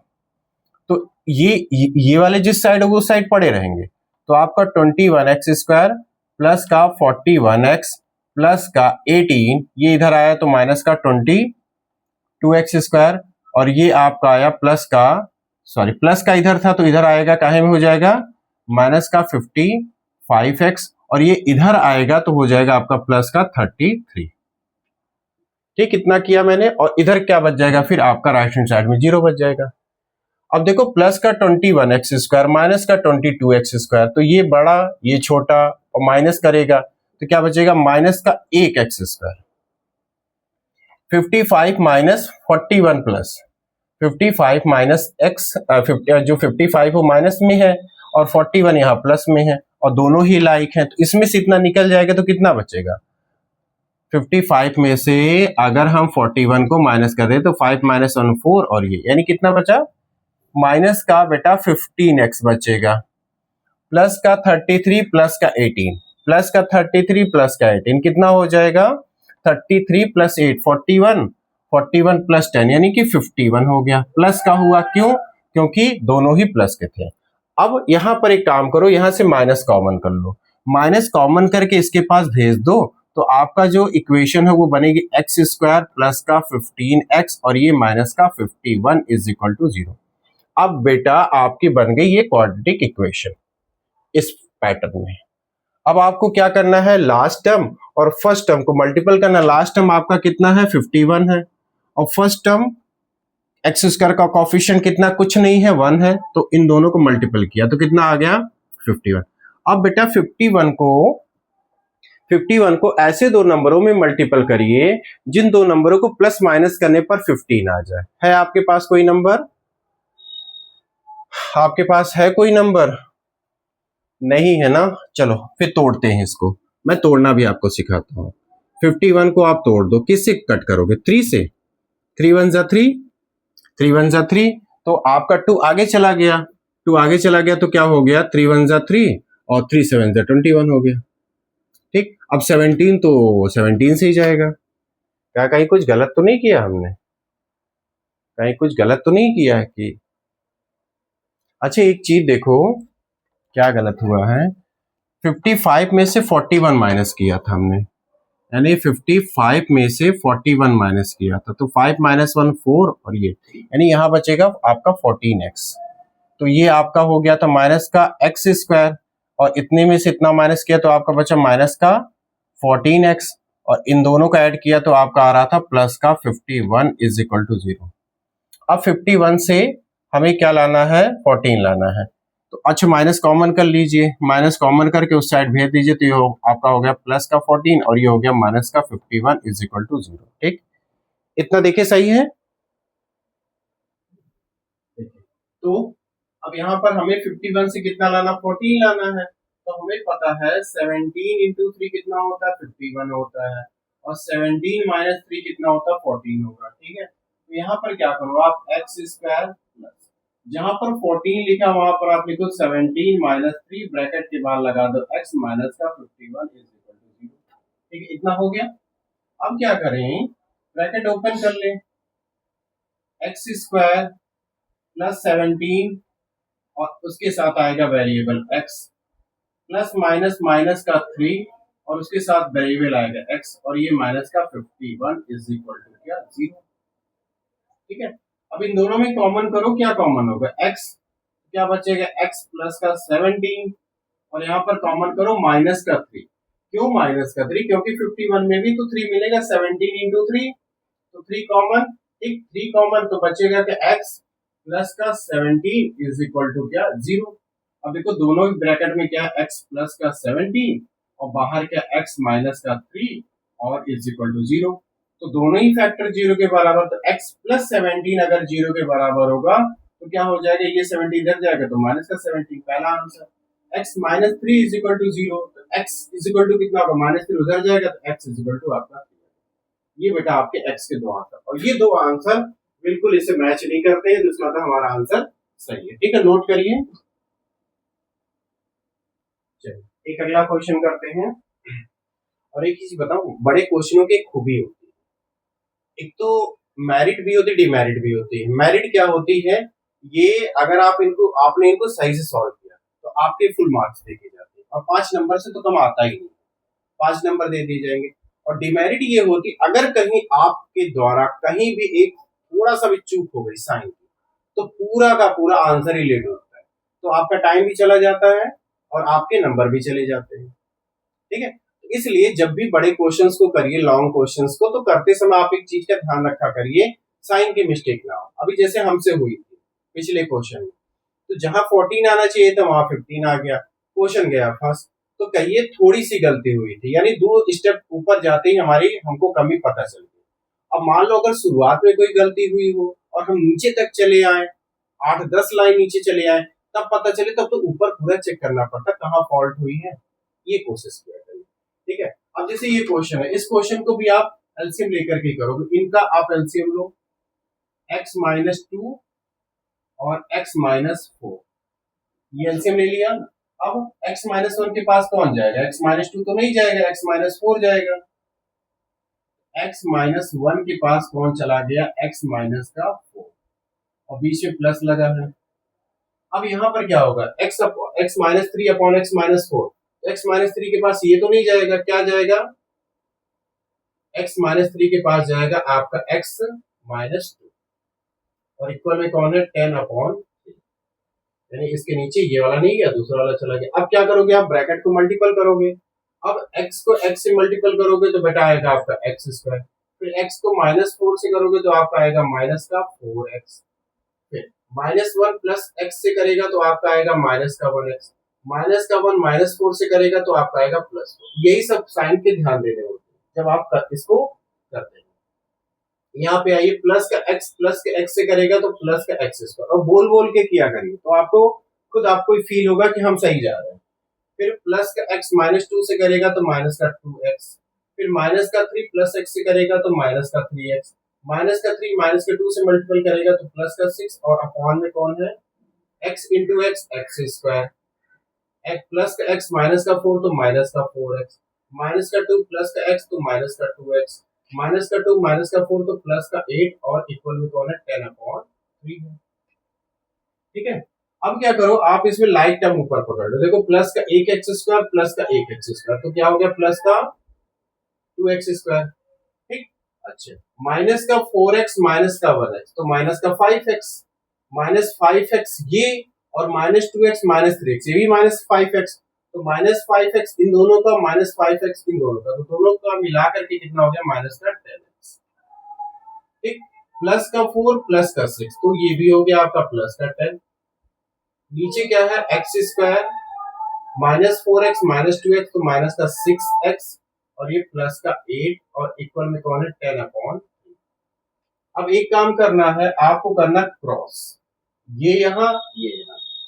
तो ये वाले जिस साइड होगा उस साइड पड़े रहेंगे, तो आपका 21x² प्लस का 41x प्लस का 18, ये इधर आया तो माइनस का 22x², और ये आपका आया प्लस का, सॉरी प्लस का इधर था तो इधर आएगा, काहे में हो जाएगा माइनस का 55x, और ये इधर आएगा तो हो जाएगा आपका प्लस का 33। ठीक, इतना किया मैंने, और इधर क्या बच जाएगा फिर आपका राइट हैंड साइड में 0 बच जाएगा। अब देखो प्लस का 21x² माइनस का 22x², तो ये बड़ा ये छोटा, और माइनस करेगा तो क्या बचेगा माइनस का 1x², 55 minus 41 plus 55 minus x, जो 55 वो माइनस में है और 41 यहाँ प्लस में है, और दोनों ही लाइक हैं, तो इसमें से इतना निकल जाएगा तो कितना बचेगा 55 में से अगर हम 41 को माइनस कर दें तो 5 माइनस 1 4 और ये यानी कितना बचा, माइनस का बेटा 15x बचेगा, प्लस का 33 प्लस का 18, प्लस का 33 प्लस का 18 कितना हो जाएगा, 33 प्लस 8 41, 41 प्लस 10 यानी कि 51 हो गया। प्लस का हुआ क्यों, क्योंकि दोनों ही प्लस के थे। अब यहां पर एक काम करो, यहां से माइनस कॉमन कर लो, माइनस कॉमन करके इसके पास भेज दो तो आपका जो इक्वेशन है वो बनेगी एक्स स्क्वायर प्लस का 15x और ये माइनस का 51 इज इक्वल टू 0। अब बेटा आपकी बन गई ये क्वाड्रेटिक इक्वेशन इस पैटर्न में। अब आपको क्या करना है, लास्ट टर्म और फर्स्ट टर्म को मल्टीपल करना। लास्ट टर्म आपका कितना है, 51 है, और फर्स्ट टर्म एक्स स्क्वायर का कोफिशिएंट कितना, कुछ नहीं है, 1 है, तो इन दोनों को मल्टीपल किया तो कितना आ गया, 51। अब बेटा 51 को ऐसे दो नंबरों में मल्टीपल करिए जिन दो नंबरों को प्लस माइनस करने पर 15 आ जाए। है आपके पास कोई नंबर, आपके पास है कोई नंबर, नहीं है ना, चलो फिर तोड़ते हैं इसको, मैं तोड़ना भी आपको सिखाता हूं। 51 को आप तोड़ दो, किससे कट करोगे, 3 से, 3 1 जा 3, 3 1 जा 3, तो आपका 2 आगे चला गया, 2 आगे चला गया तो क्या हो गया, 3 1 जा 3 और 3 7 जा 21 हो गया। ठीक, अब 17 तो 17 से ही जाएगा। क्या कहीं कुछ गलत तो नहीं किया हमने, कहीं कुछ गलत तो नहीं किया है कि, अच्छा एक चीज देखो क्या गलत हुआ है, 55 में से 41 माइनस किया था हमने, यानी 55 में से 41 माइनस किया था, तो 5 माइनस 1 4 और ये, यानी यहां बचेगा आपका 14x, तो ये आपका हो गया था माइनस का एक्स स्क्वायर, और इतने में से इतना माइनस किया तो आपका बचा माइनस का 14x, और इन दोनों का ऐड किया तो आपका आ रहा था प्लस का 51 इज इक्वल टू 0। अब 51 से हमें क्या लाना है, 14 लाना है, तो अच्छा माइनस कॉमन कर लीजिए, माइनस कॉमन करके उस साइड भेज दीजिए, तो ये आपका हो गया प्लस का 14 और ये हो गया माइनस का 51 इज इक्वल टू 0। ठीक, इतना देखिए सही है। तो अब यहाँ पर हमें 51 से कितना लाना, 14 लाना है, तो हमें पता है 17 इंटू 3 कितना होता है, 51 होता है, और 17 माइनस 3 कितना होता है, 14 होगा। ठीक है, तो यहाँ पर क्या करो आप, एक्स स्क्वायर प्लस, जहां पर 14 लिखा वहां पर आप लिखो 17 माइनस 3 ब्रैकेट के बाद लगा दो x माइनस का 51 इज इक्वल टू 0। ठीक है, इतना हो गया। अब क्या करें, ब्रैकेट ओपन कर लें, एक्स स्क्वायर प्लस 17 और उसके साथ आएगा variable x, plus minus minus का 3 और उसके साथ वेरिएबल आएगा x, और ये माइनस का 51 इज इक्वल टू क्या, 0। ठीक है, अब इन दोनों में कॉमन करो, क्या कॉमन होगा, x, क्या बचेगा, x प्लस का 17, और यहाँ पर कॉमन करो माइनस का 3। क्यों माइनस का 3, क्योंकि 51 में भी तो 3 मिलेगा, 17 इंटू 3, तो 3 कॉमन, ठीक, 3 कॉमन तो बचेगा कि x प्लस का 17 इज इक्वल टू क्या, 0। अब देखो दोनों ही ब्रैकेट में क्या, x प्लस का 17 और बाहर क्या, x माइनस का 3 और इज इक्वल टू 0, तो दोनों ही फैक्टर 0 के बराबर, तो x प्लस 17 अगर 0 के बराबर होगा तो क्या हो जाएगा, ये 17 इधर जाएगा तो माइनस का 17, पहला answer. x minus 3 is equal to 0, तो x इज इक्वल टू कितना होगा, माइनस 3 उधर जाएगा तो x इज इक्वल टू आपका, ये बेटा आपके x के दो आंसर, और ये दो आंसर बिल्कुल इसे मैच नहीं करते हैं, दूसरा था हमारा आंसर सही है। ठीक है, नोट करिए। चलिए एक अगला क्वेश्चन करते हैं, और एक चीज बताऊं, बड़े क्वेश्चनों की खूबी होती है, एक तो मेरिट भी होती है, डिमेरिट भी होती है। मेरिट क्या होती है, ये अगर आपने इनको सही से सॉल्व किया तो आपके फुल मार्क्स देखे जाते हैं, और 5 नंबर से तो कम आता ही नहीं, 5 नंबर दे दिए जाएंगे। और डिमेरिट ये होती, अगर कहीं आपके द्वारा कहीं भी एक थोड़ा सा भी चूक हो गई साइन की, तो पूरा का पूरा आंसर ही लेट होता है, तो आपका टाइम भी चला जाता है और आपके नंबर भी चले जाते हैं। ठीक है, तो इसलिए जब भी बड़े क्वेश्चंस को करिए, लॉन्ग क्वेश्चंस को, तो करते समय आप एक चीज का ध्यान रखा करिए, साइन की मिस्टेक ना हो। अभी जैसे हमसे हुई थी पिछले क्वेश्चन में, तो जहां 14 आना चाहिए था वहां 15 आ गया, क्वेश्चन गया फर्स्ट, तो कहिए थोड़ी सी गलती हुई थी, यानी 2 स्टेप ऊपर जाते ही हमारी हमको कमी पता चल गई। अब मान लो अगर शुरुआत में कोई गलती हुई हो और हम नीचे तक चले आए, 8-10 लाइन नीचे चले आए, तब पता चले, तब तो ऊपर पूरा चेक करना पड़ता कहाँ फॉल्ट हुई है, ये कोशिश किया करिए। ठीक है, अब जैसे ये क्वेश्चन है, इस क्वेश्चन को भी आप एलसीएम लेकर के करोगे। इनका आप एलसीएम लो, x माइनस 2 और x माइनस 4, ये एलसीएम ले लिया। अब x माइनस 1 के पास कौन जाएगा? x माइनस 2 तो नहीं जाएगा, x माइनस 4 जाएगा। x माइनस 1 के पास कौन चला गया? x माइनस का 4, और बीच में प्लस लगा है। अब यहाँ पर क्या होगा? x minus 3 upon x minus 4, x minus 3 के पास ये तो नहीं जाएगा, क्या जाएगा? x माइनस 3 के पास जाएगा आपका x माइनस 2, और इक्वल में कौन है? 10 अपॉन, यानी इसके नीचे ये वाला नहीं गया, दूसरा वाला चला गया। अब क्या करोगे? आप ब्रैकेट को मल्टीपल करोगे। अब x को x से मल्टीपल करोगे तो बेटा आएगा आपका x स्क्वायर, फिर x को माइनस 4 से करोगे तो आपका आएगा माइनस का 4x, फिर माइनस 1 प्लस x से करेगा तो आपका आएगा माइनस का 1x, माइनस का 1 माइनस 4 से करेगा तो आपका आएगा प्लस 4। यही सब साइन के ध्यान देने होते हैं जब आप इसको करते हैं। यहाँ पे आइए, प्लस का x से करेगा तो प्लस का x स्क्वायर, और बोल बोल के किया करिए तो आपको खुद आपको फील होगा कि हम सही जा रहे हैं। फिर प्लस का x माइनस 2 से करेगा तो माइनस का 2x, फिर माइनस का 3 प्लस x से करेगा तो माइनस का 3x, माइनस का 3 माइनस के 2 से मल्टीपल करेगा तो प्लस का 6, और अपॉन में कौन है? x into x square, plus का x माइनस का 4 तो माइनस का 4x, माइनस का 2 प्लस का x तो माइनस का 2x, माइनस का 2 माइनस का 4 तो प्लस का 8, और इक्वल में कौन है? 10 अपॉन 3 है। ठीक है, अब क्या करो, आप इसमें लाइक टर्म ऊपर पकड़ लो। देखो, प्लस का 1x स्क्वायर प्लस का 1x स्क्वायर, तो क्या हो गया? प्लस का 2x स्क्वायर। ठीक, अच्छा, माइनस का 4x माइनस का 1x तो माइनस का 5x, माइनस 5x ये, और माइनस 2x माइनस 3x, ये भी माइनस 5x, तो माइनस 5x इन दोनों का, माइनस 5x इन दोनों का, तो दोनों का मिला करके कितना हो गया? माइनस का 10x। ठीक, प्लस का 4 प्लस का 6, तो ये भी हो गया आपका प्लस का 10। नीचे क्या है? X square minus 4x minus 2x तो माइनस का 6x, और ये प्लस का 8, और इक्वल में कौन है? 10 अपॉन। अब एक काम करना है आपको, करना क्रॉस, ये यहाँ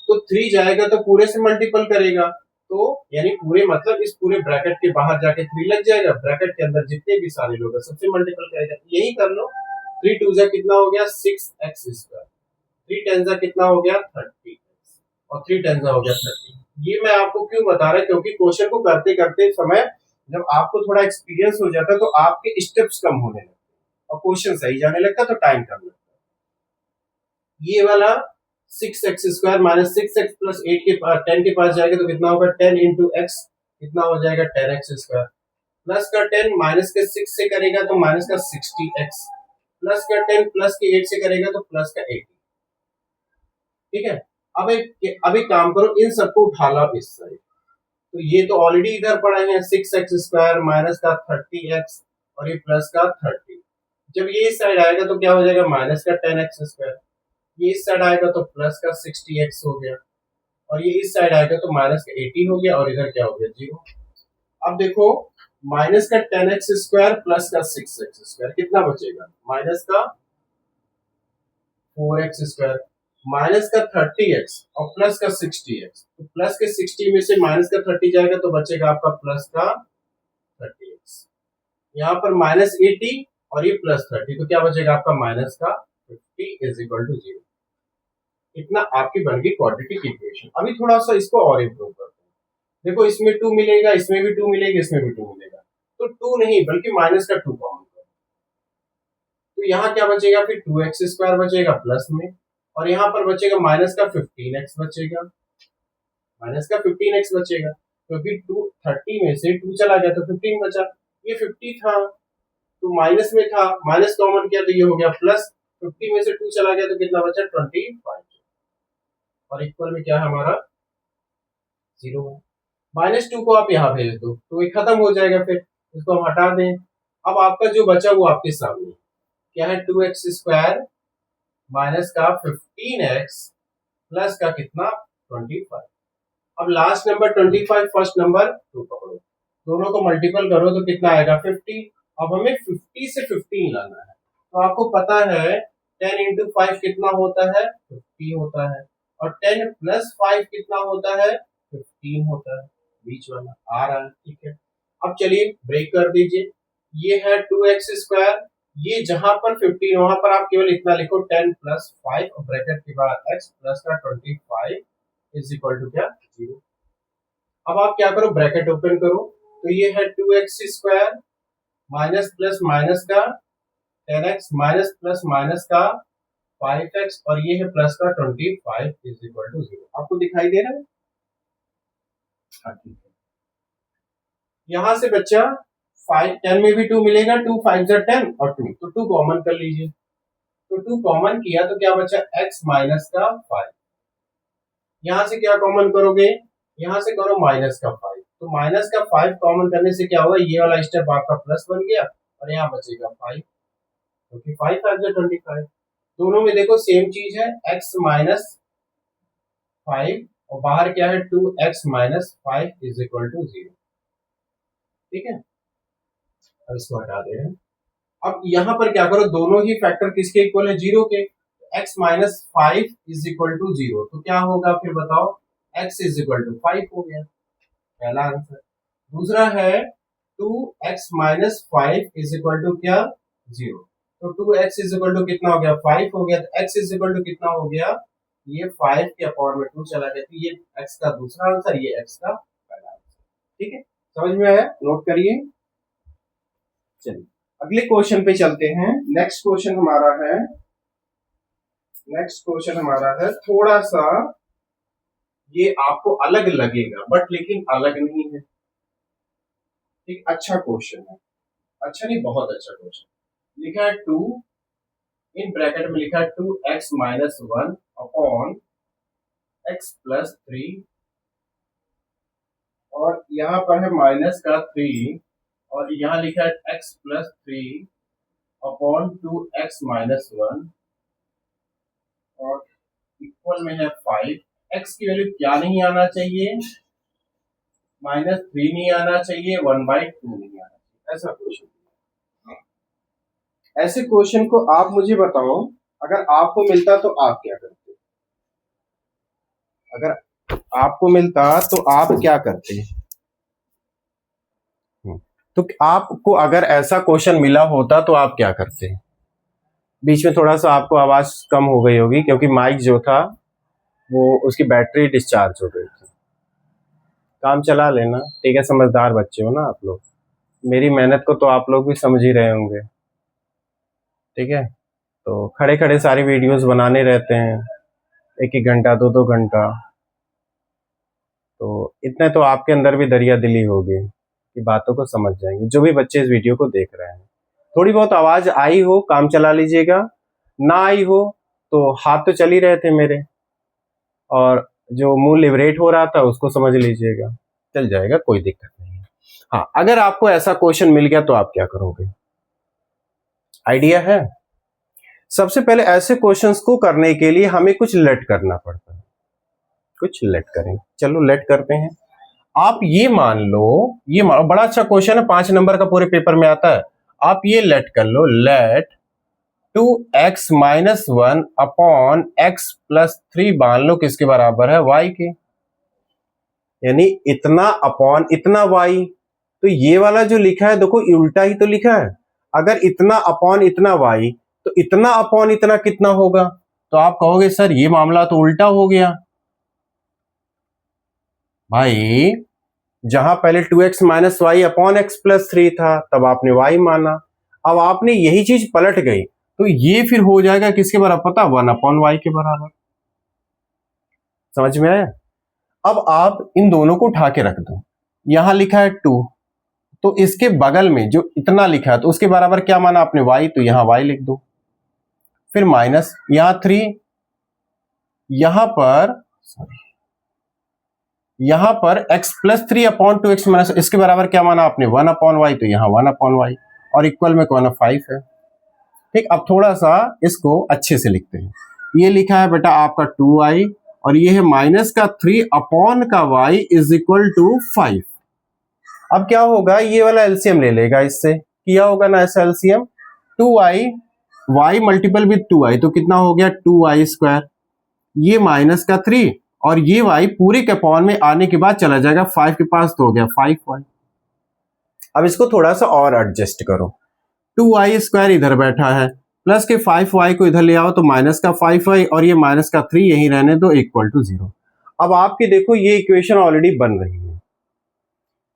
तो 3 जाएगा तो पूरे से मल्टीपल करेगा, तो यानी पूरे मतलब इस पूरे ब्रैकेट के बाहर जाके 3 लग जाएगा, ब्रैकेट के अंदर जितने भी सारे लोग हैं सबसे मल्टीपल करेगा। यही कर लो, 3 2 जा कितना हो गया? 6x स्क्वायर, 3 10 जा कितना हो गया? 30, और 3 10 जा हो गया 30। ये मैं आपको क्यों बता रहा, क्योंकि क्वेश्चन को करते करते समय जब आपको थोड़ा एक्सपीरियंस हो जाता है तो आपके स्टेप्स कम होने लगते हैं और क्वेश्चन सही जाने लगता है, तो टाइम कम लगता है। ये वाला 6x square minus 6x plus 8 के 10 के पास जाएगा तो कितना होगा? 10 इंटू एक्स, कितना हो जाएगा? 10x स्क्वायर, प्लस का 10 माइनस के 6 से करेगा तो माइनस का 60x, प्लस का 10 प्लस के 8 से करेगा तो प्लस का 80। ठीक है, अब एक काम करो, इन सबको उठा लो इस साइड, तो ये तो ऑलरेडी इधर पड़े हैं, 6x स्क्वायर माइनस का 30x, और ये प्लस का 30। जब ये इस साइड आएगा तो क्या हो जाएगा? माइनस का 10x स्क्वायर, ये इस साइड आएगा तो प्लस का 60x हो गया, और ये इस साइड आएगा तो माइनस का 80 हो गया, और इधर क्या हो गया? 0। अब देखो, माइनस का 10x स्क्वायर प्लस का 6x स्क्वायर कितना बचेगा? माइनस का 4x स्क्वायर, माइनस का 30x और प्लस का 60x, तो प्लस के 60 में से माइनस का 30 जाएगा तो बचेगा आपका प्लस का 30x। यहाँ पर माइनस 80 और ये प्लस 30, तो क्या बचेगा आपका? माइनस का 50 इज इक्वल टू 0। इतना आपकी बन गई क्वाड्रेटिक इक्वेशन। अभी थोड़ा सा इसको और इम्प्रूव करते हैं। देखो, इसमें 2 मिलेगा, इसमें भी 2 मिलेगा, इसमें भी 2 मिलेगा, तो 2 नहीं बल्कि माइनस का 2 कॉमन करो, तो यहाँ क्या बचेगा? फिर 2x स्क्वायर बचेगा प्लस में, और यहाँ पर बचेगा माइनस का 15x बचेगा, माइनस का 15x बचेगा, क्योंकि 30 में से 2 चला गया तो 15 बचा। ये 50 था तो माइनस में था, माइनस कॉमन किया तो ये हो गया प्लस, 50 में से 2 चला गया तो कितना बचा? 25, और इक्वल में क्या है हमारा? 0 है। माइनस 2 को आप यहाँ भेज दो तो ये खत्म हो जाएगा, फिर इसको हम हटा दें। अब आपका जो बचा वो आपके सामने क्या है? 2x स्क्वायर माइनस का 15x प्लस का कितना? 25। अब लास्ट नंबर 25, फर्स्ट नंबर 2 पकड़ो, दोनों को मल्टीपल करो तो कितना आएगा? 50। अब हमें 50 से 15 लाना है, तो आपको पता है 10 इंटू 5 कितना होता है? 50 होता है, और 10 प्लस 5 कितना होता है? 15 होता है, बीच वाला आ रहा है। ठीक है, अब चलिए ब्रेक कर दीजिए, ये है 2x², ये जहां पर 15 वहां पर आप केवल इतना लिखो 10 + 5 और ब्रैकेट के बाद x प्लस का 25 इज इक्वल टू क्या 0। अब आप क्या करो, ब्रैकेट ओपन करो, तो ये है 2x² माइनस प्लस माइनस का 10x माइनस प्लस माइनस का 5x और ये है प्लस का 25 इज इक्वल टू 0। आपको दिखाई दे रहा है? हाँ ठीक है। यहां से बच्चा 5 10 में भी 2 मिलेगा, 2 5 जा 10 और 2 तो 2 कॉमन कर लीजिए, तो 2 कॉमन किया तो क्या बचा x माइनस का 5। यहां से क्या कॉमन करोगे, यहां से करो माइनस का 5, तो माइनस का 5 कॉमन करने से क्या होगा, ये वाला स्टेप आपका प्लस बन गया और यहाँ बचेगा 5, क्योंकि 5 5 जा 25। दोनों में देखो सेम चीज है, x माइनस 5 और बाहर क्या है 2x minus 5 is equal to 0। ठीक है, अब इसको हटा दे रहे हैं। अब यहां पर क्या करो, दोनों ही फैक्टर किसके इक्वल है, 0 के, x minus 5 is equal to 0, तो क्या होगा फिर बताओ, x इज इक्वल टू 5 हो गया, पहला आंसर। दूसरा है 2x minus 5 is equal to क्या 0, तो 2x इज इक्वल टू कितना हो गया 5 हो गया, तो x इज इक्वल टू कितना हो गया, ये 5 के अपॉन में 2 चला गया, तो ये x का दूसरा आंसर, ये x का पहला आंसर। ठीक है, समझ में आया, नोट करिए। चलिए अगले क्वेश्चन पे चलते हैं। नेक्स्ट क्वेश्चन हमारा है थोड़ा सा, ये आपको अलग लगेगा बट लेकिन अलग नहीं है। एक अच्छा क्वेश्चन है, अच्छा नहीं बहुत अच्छा क्वेश्चन। लिखा है 2 इन ब्रैकेट में लिखा है 2x minus 1 upon x plus 3 और यहाँ पर है माइनस का 3 और यहाँ लिखा है x plus 3 upon 2x minus 1 और इक्वल में है 5। x की वैल्यू क्या नहीं आना चाहिए, -3 नहीं आना चाहिए, 1/2 नहीं आना चाहिए, ऐसा क्वेश्चन। ऐसे क्वेश्चन को आप मुझे बताओ, अगर आपको मिलता तो आप क्या करते, अगर आपको मिलता तो आप क्या करते, तो आपको अगर ऐसा क्वेश्चन मिला होता तो आप क्या करते। बीच में थोड़ा सा आपको आवाज कम हो गई होगी क्योंकि माइक जो था वो उसकी बैटरी डिस्चार्ज हो गई थी। काम चला लेना, ठीक है, समझदार बच्चे हो ना आप लोग, मेरी मेहनत को तो आप लोग भी समझ ही रहे होंगे। ठीक है, तो खड़े खड़े सारी वीडियोस बनाने रहते हैं, 1-1 घंटा 2-2 घंटा, तो इतने तो आपके अंदर भी दरिया दिली होगी कि बातों को समझ जाएंगे जो भी बच्चे इस वीडियो को देख रहे हैं। थोड़ी बहुत आवाज आई हो काम चला लीजिएगा, ना आई हो तो हाथ तो चल ही रहे थे मेरे, और जो मुंह लिबरेट हो रहा था उसको समझ लीजिएगा, चल जाएगा, कोई दिक्कत नहीं है। हाँ, अगर आपको ऐसा क्वेश्चन मिल गया तो आप क्या करोगे, आइडिया है? सबसे पहले ऐसे क्वेश्चंस को करने के लिए हमें कुछ लेट करना पड़ता है, कुछ लेट करें, चलो लेट करते हैं। आप ये मान लो, ये मान लो, बड़ा अच्छा क्वेश्चन है, 5 नंबर का पूरे पेपर में आता है। आप ये लेट कर लो, let 2x minus 1 upon x plus 3 मान लो किसके बराबर है, y के, यानी इतना अपॉन इतना y। तो ये वाला जो लिखा है देखो उल्टा ही तो लिखा है, अगर इतना अपॉन इतना y तो इतना अपॉन इतना कितना होगा, तो आप कहोगे सर ये मामला तो उल्टा हो गया। भाई जहां पहले 2x minus y upon x plus 3 था तब आपने y माना, अब आपने यही चीज पलट गई तो ये फिर हो जाएगा किसके बराबर पता, 1/y के बराबर। समझ में आया? अब आप इन दोनों को उठा के रख दो, यहां लिखा है 2 तो इसके बगल में जो इतना लिखा है तो उसके बराबर क्या माना आपने y, तो यहां y लिख दो, फिर माइनस यहां 3, यहां पर x plus 3 upon 2x minus, इसके बराबर क्या माना आपने 1/y, तो यहां 1/y और इक्वल में कौन है 5 है। ठीक, अब थोड़ा सा इसको अच्छे से लिखते हैं। ये लिखा है बेटा आपका 2y और ये है माइनस का 3 अपॉन का y इज इक्वल टू 5। अब क्या होगा, ये वाला एलसीएम ले लेगा, इससे किया होगा ना ऐसा LCM, 2y y multiple with 2y तो कितना हो गया 2y स्क्वायर, ये माइनस का 3 और ये y पूरे के अपॉन में आने के बाद चला जाएगा 5 के पास तो हो गया 5y। अब इसको थोड़ा सा और एडजस्ट करो, 2y² इधर बैठा है, प्लस के 5y को इधर ले आओ तो माइनस का 5y और ये माइनस का 3 यहीं रहने दो, इक्वल टू 0। अब आपकी देखो ये इक्वेशन ऑलरेडी बन रही है,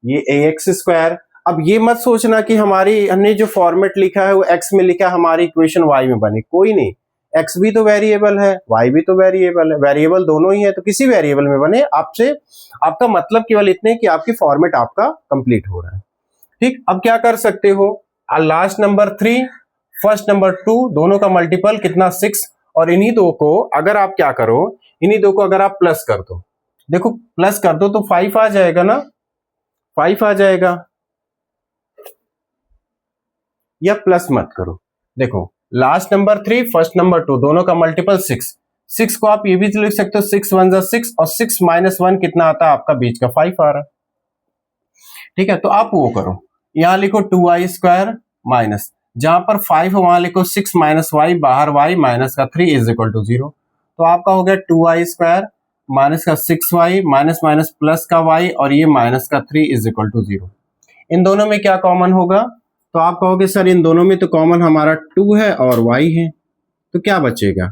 ये ax²। अब ये मत सोचना कि हमारी हमने जो फॉर्मेट लिखा है वो x में लिखा है, हमारी इक्वेशन y में बने, कोई नहीं, x भी तो वेरिएबल है, y भी तो वेरिएबल है, वेरिएबल दोनों ही है, तो किसी वेरिएबल में बने। आपसे आपका मतलब केवल इतने कि आपकी फॉर्मेट आपका कंप्लीट हो रहा है। ठीक, अब क्या कर सकते हो, लास्ट नंबर 3 फर्स्ट नंबर 2 दोनों का मल्टीपल कितना 6, और इन्हीं दो को अगर आप क्या करो, इन्हीं दो को अगर आप प्लस कर दो, देखो प्लस कर दो तो 5 आ जाएगा ना, 5 आ जाएगा, या प्लस मत करो। देखो लास्ट नंबर 3 फर्स्ट नंबर 2 दोनों का मल्टीपल 6 को आप ये भी लिख सकते हो 6 1 6 और 6 - 1 कितना आता है आपका बीच का 5 आ रहा है। ठीक है, तो आप वो करो, यहां लिखो 2y² माइनस, जहां पर 5 वहां लिखो 6 - y, बाहर y माइनस का 3 इज इक्वल टू 0। तो आपका हो गया 2y² माइनस का 6y माइनस माइनस प्लस का y और ये माइनस का 3 इज इक्वल टू 0। इन दोनों में क्या कॉमन होगा, तो आप कहोगे सर इन दोनों में तो कॉमन हमारा 2 है और y है, तो क्या बचेगा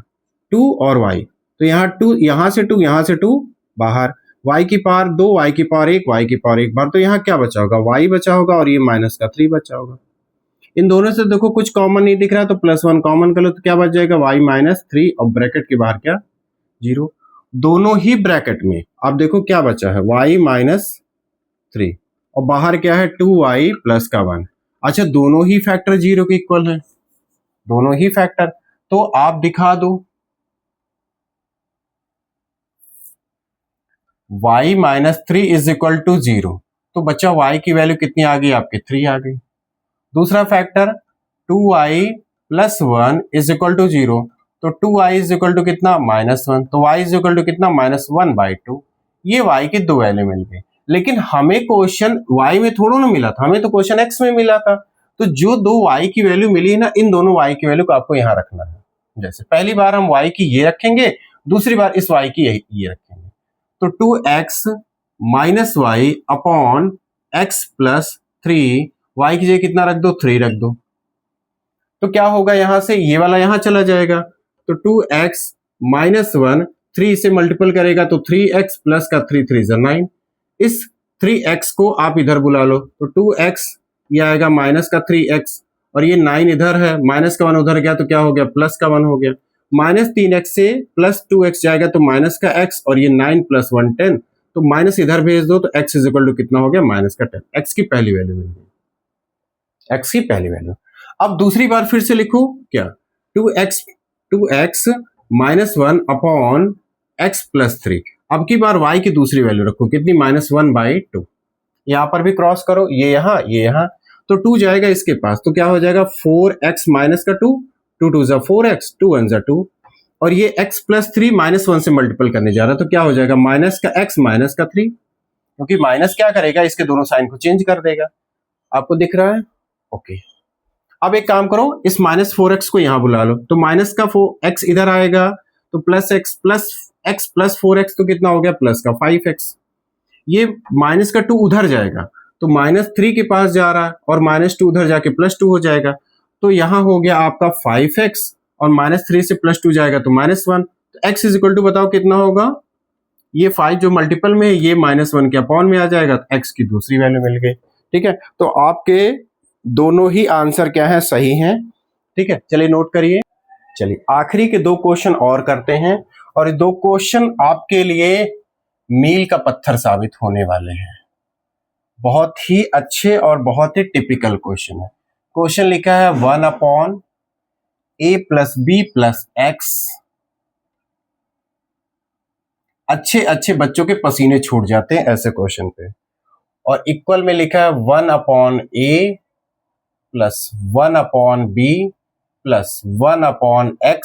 2 और y, तो यहाँ 2 यहां से 2 यहां से 2 बाहर, y की पावर 2 y की पावर 1 y की पावर 1 बार, तो यहाँ क्या बचा होगा y बचा होगा और ये माइनस का 3 बचा होगा। इन दोनों से देखो कुछ कॉमन नहीं दिख रहा, तो +1 कॉमन कर लो तो क्या बच जाएगा y - 3 और ब्रैकेट के बाहर क्या 0, दोनों ही ब्रैकेट में। अब देखो क्या बचा है y - 3 और बाहर क्या है 2y प्लस का 1। अच्छा दोनों ही फैक्टर 0 के इक्वल है, दोनों ही फैक्टर, तो आप दिखा दो y - 3 इज इक्वल टू 0, तो बच्चा y की वैल्यू कितनी आ गई आपकी 3 आ गई। दूसरा factor 2y + 1 is equal to 0, तो 2y इज इक्वल टू कितना -1, तो y इज इक्वल टू कितना -1/2। ये y की दो वैल्यू मिल गई, लेकिन हमें क्वेश्चन y में थोड़ा ना मिला था, हमें तो क्वेश्चन x में मिला था। तो जो दो y की वैल्यू मिली ना, इन दोनों y की वैल्यू को आपको यहां रखना है। जैसे पहली बार हम y की ये रखेंगे, दूसरी बार इस y की ये रखेंगे, तो 2x - y upon x + 3, y की जगह कितना रख दो 3 रख दो, तो क्या होगा यहां से ये वाला यहां चला जाएगा, तो 2x - 1 3 से मल्टीपल करेगा तो 3x प्लस का 3 3 = 9। इस 3x को आप इधर बुला लो, तो 2x ये आएगा माइनस का 3x और ये 9 इधर है, माइनस का 1 उधर गया तो क्या हो गया प्लस का 1 हो गया, -3x से +2x जाएगा तो माइनस का x और ये 9 + 1 10, तो माइनस इधर भेज दो तो x इज इक्वल टू कितना हो गया -10। x की पहली वैल्यू मिल गई, x की पहली वैल्यू। अब दूसरी बार फिर से लिखो क्या 2x - 1 अपॉन x + 3, अब की बार y की दूसरी वैल्यू रखो कितनी -1/2, यहां पर भी क्रॉस करो, ये यहां, तो 2 जाएगा इसके पास, तो क्या हो जाएगा 4x माइनस का 2, 2 2 = 4x, 2 1 = 2, और ये x + 3 -1 से मल्टीपल करने जा रहा है, तो क्या हो जाएगा माइनस का x माइनस का 3, क्योंकि माइनस क्या करेगा इसके दोनों साइन को चेंज कर देगा। आपको दिख रहा है ओके। अब एक काम करो, इस -4x को यहां बुला लो, तो माइनस का x इधर आएगा तो प्लस x प्लस 4x तो कितना हो गया प्लस का 5x, ये माइनस का 2 उधर जाएगा तो -3 के पास जा रहा है और -2 उधर जाके +2 हो जाएगा, तो यहां हो गया आपका 5x और -3 से +2 जाएगा तो -1, तो x इज इक्वल टू बताओ कितना होगा, ये 5 जो मल्टीपल में है ये -1 के अपॉन में आ जाएगा, तो x की दूसरी वैल्यू मिल गई। ठीक है, तो आपके दोनों ही आंसर क्या है सही हैं। ठीक है, चलिए नोट करिए। चलिए आखिरी के 2 क्वेश्चन और करते हैं, और ये 2 क्वेश्चन आपके लिए मील का पत्थर साबित होने वाले हैं, बहुत ही अच्छे और बहुत ही टिपिकल क्वेश्चन है। क्वेश्चन लिखा है 1/a + b + x, अच्छे अच्छे बच्चों के पसीने छूट जाते हैं ऐसे क्वेश्चन पे, और इक्वल में लिखा है 1/a + 1/b + 1/x,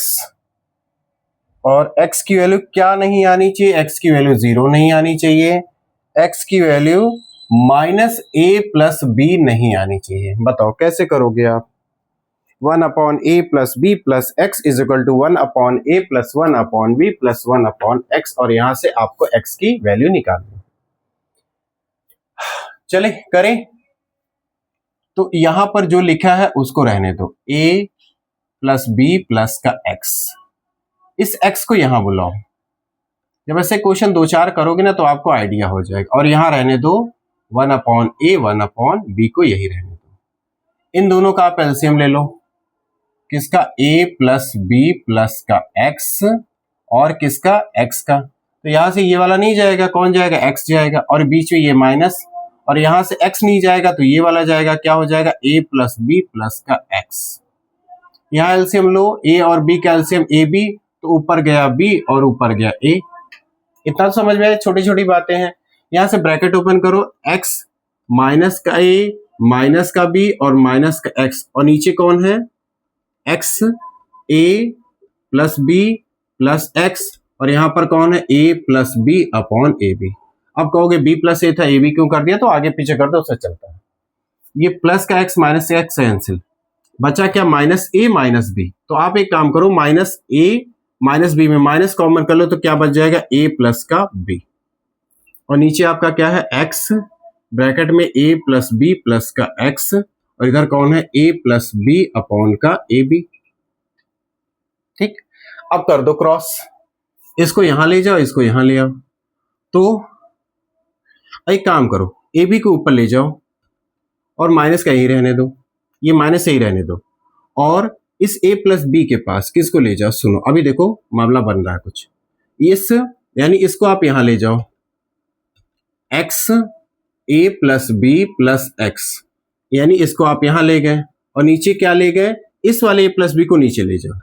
और x की वैल्यू क्या नहीं आनी चाहिए, x की वैल्यू 0 नहीं आनी चाहिए, x की वैल्यू -a + b नहीं आनी चाहिए। बताओ कैसे करोगे आप, 1/a + b + x is equal to 1/a + 1/b + 1/x, और यहां से आपको x की वैल्यू निकालनी। चले करें, तो यहां पर जो लिखा है उसको रहने दो, a प्लस बी प्लस का x, इस x को यहां बुलाओ। जब ऐसे क्वेश्चन 2-4 करोगे ना तो आपको आइडिया हो जाएगा। और यहां रहने दो 1/a 1/b को, यही रहने दो। इन दोनों का आप एलसीएम ले लो, किसका, a प्लस बी प्लस का x और किसका, x का। तो यहां से ये वाला नहीं जाएगा, कौन जाएगा, x जाएगा, और बीच में ये माइनस, और यहां से x नहीं जाएगा तो ये वाला जाएगा, क्या हो जाएगा, a प्लस बी प्लस का x। यहां एलसीएम लो, a और b का एलसीएम a b, तो ऊपर गया b और ऊपर गया a। इतना तो समझ में आया, छोटी छोटी बातें हैं। यहां से ब्रैकेट ओपन करो, x माइनस का a माइनस का b और माइनस का x, और नीचे कौन है, x a plus b plus x, और यहां पर कौन है, a plus b upon a b. अब कहोगे b प्लस a था, a b क्यों कर दिया, तो आगे पीछे कर दो, उससे चलता है। ये प्लस का x माइनस का x कैंसिल, बचा क्या, माइनस a माइनस b। तो आप एक काम करो, माइनस a माइनस b में माइनस कॉमन कर लो, तो क्या बच जाएगा, a प्लस का b, और नीचे आपका क्या है, x ब्रैकेट में a प्लस b प्लस का x, और इधर कौन है, a प्लस b अपॉन का ए बी। ठीक, अब कर दो क्रॉस, इसको यहां ले जाओ, इसको यहां ले आओ। तो एक काम करो, ए बी को ऊपर ले जाओ और माइनस का ही रहने दो, ये माइनस से ही रहने दो, और इस a प्लस बी के पास किसको ले जाओ, सुनो अभी देखो मामला बन रहा है कुछ, इस यानी इसको आप यहां ले जाओ, x a plus b plus x, यानी इसको आप यहां ले गए, और नीचे क्या ले गए, इस वाले a प्लस बी को नीचे ले जाओ।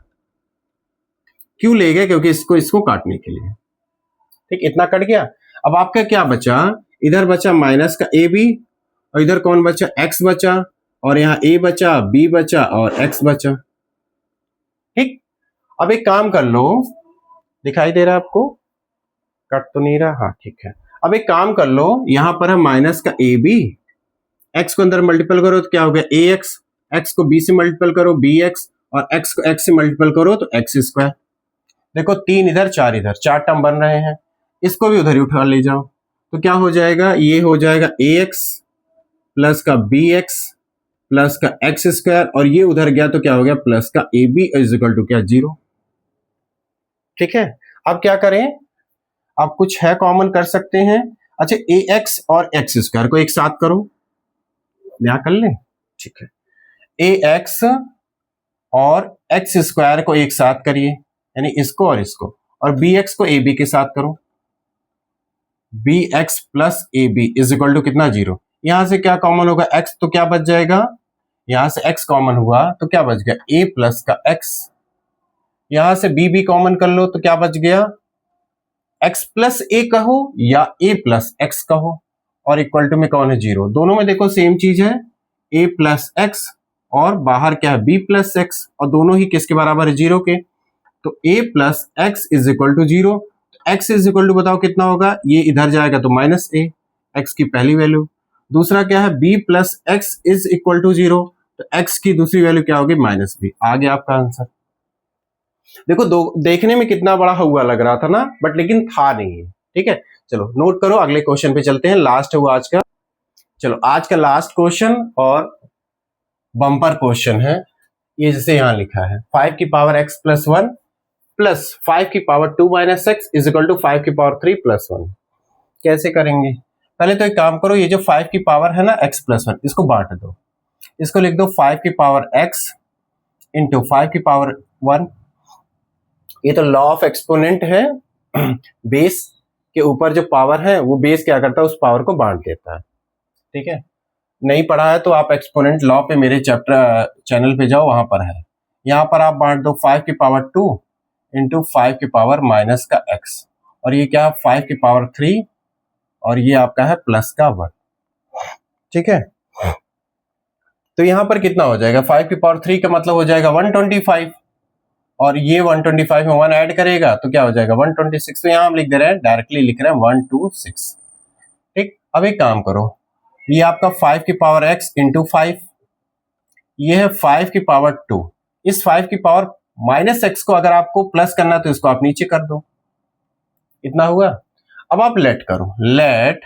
क्यों ले गए, क्योंकि इसको काटने के लिए। ठीक, इतना कट गया। अब आपका क्या बचा, इधर बचा माइनस का ए बी, और इधर कौन बचा, x बचा, और यहाँ a बचा, b बचा और x बचा। ठीक, अब एक काम कर लो, दिखाई दे रहा है आपको, कट तो नहीं रहा, हाँ ठीक है। अब एक काम कर लो, यहां पर है माइनस का ए बी, एक्स को अंदर मल्टीपल करो तो क्या हो गया, ए एक्स, एक्स को बी से मल्टीपल करो बी एक्स, और एक्स को एक्स से मल्टीपल करो तो एक्स स्क्वायर। देखो 3 इधर 4 इधर, 4 टर्म बन रहे हैं, इसको भी उधर ही उठा ले जाओ, तो क्या हो जाएगा, ये हो जाएगा ए एक्स प्लस का बी एक्स प्लस का एक्स स्क्वायर, और ये उधर गया तो क्या हो गया, प्लस का a b is equal to क्या, 0। ठीक है, अब क्या करें, आप कुछ है कॉमन कर सकते हैं। अच्छा, ए एक्स और एक्स स्क्वायर को एक साथ करो, यहां कर लें, ठीक है, ए एक्स और एक्स स्क्वायर को एक साथ करिए, यानी इसको और इसको, और बी एक्स को ए बी के साथ करो, b x plus a b is equal to कितना, 0। यहां से क्या कॉमन होगा, एक्स, तो क्या बच जाएगा, यहां से एक्स कॉमन हुआ तो क्या बच गया, ए प्लस का एक्स। यहां से बी कॉमन कर लो तो क्या बच गया, एक्स प्लस ए कहो या ए प्लस एक्स कहो, और इक्वल टू में कौन है, 0। दोनों में देखो सेम चीज है, ए प्लस एक्स, और बाहर क्या है, बी प्लस एक्स, और दोनों ही किसके बराबर है, 0 के। तो A plus x is equal to 0। X is equal to बताओ कितना होगा, ये इधर जाएगा तो माइनस ए, एक्स की पहली वैल्यू। दूसरा क्या है, b plus x is equal to 0, तो एक्स की दूसरी वैल्यू क्या होगी, माइनस बी। आ गया आपका आंसर। देखो देखने में कितना बड़ा हुआ लग रहा था ना, बट लेकिन था नहीं है। ठीक है, चलो नोट करो, अगले क्वेश्चन पे चलते हैं, लास्ट हुआ आज का। चलो आज का लास्ट क्वेश्चन और बम्पर क्वेश्चन है, ये जैसे यहां लिखा है, 5 की पावर x प्लस 1 प्लस 5 की power 2 minus x is equal to 5 की पावर 3 प्लस 1। कैसे करेंगे, पहले तो एक काम करो, ये जो 5 की पावर है ना x प्लस 1, इसको बांट दो, इसको लिख दो 5 की पावर x इंटू 5 की पावर 1। ये तो लॉ ऑफ एक्सपोनेंट है, बेस के ऊपर जो पावर है वो बेस क्या करता है, उस पावर को बांट देता है। ठीक है, नहीं पढ़ा है तो आप एक्सपोनेंट लॉ पे मेरे चैनल पे जाओ, वहां पर है। यहां पर आप बांट दो 5 की पावर 2 इंटू 5 की पावर माइनस का x, और ये क्या, 5 की पावर 3, और ये आपका है प्लस का 1। ठीक है, तो यहां पर कितना हो जाएगा, 5 की पावर 3 का मतलब हो जाएगा 125, और ये 125 में 1 ऐड करेगा तो क्या हो जाएगा 126। तो यहां हम लिख दे रहे हैं, डायरेक्टली लिख रहे हैं 126। ठीक, अब एक काम करो, ये आपका 5 की पावर x इंटू 5, ये है 5 की पावर 2, इस 5 की पावर माइनस एक्स को अगर आपको प्लस करना तो इसको आप नीचे कर दो, इतना हुआ। अब आप लेट करो, लेट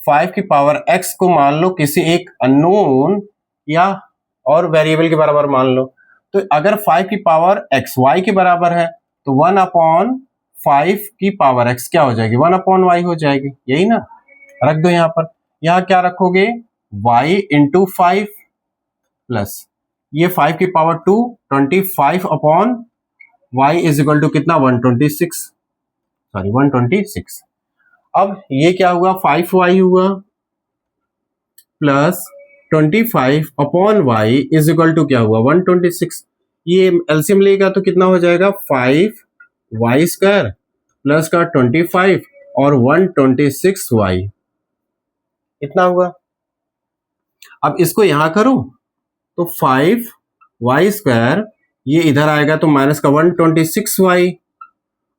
5 की पावर x को मान लो किसी एक अननोन या और वेरिएबल के बराबर मान लो। तो अगर 5 की पावर एक्स वाई के बराबर है तो 1/5 की पावर एक्स क्या हो जाएगी, 1/y हो जाएगी, यही ना। रख दो यहाँ पर, यहाँ क्या रखोगे, y इंटू 5 प्लस ये 5 की power 2, 25/y is equal to कितना, 126। अब ये क्या हुआ, 5y हुआ plus 25/y is equal to क्या हुआ, 126। ये एलसीएम लेगा तो कितना हो जाएगा, 5y स्क्वायर प्लस का 25 और 126y, इतना हुआ। अब इसको यहां करो तो 5y स्क्वायर ये इधर आएगा तो माइनस का 126y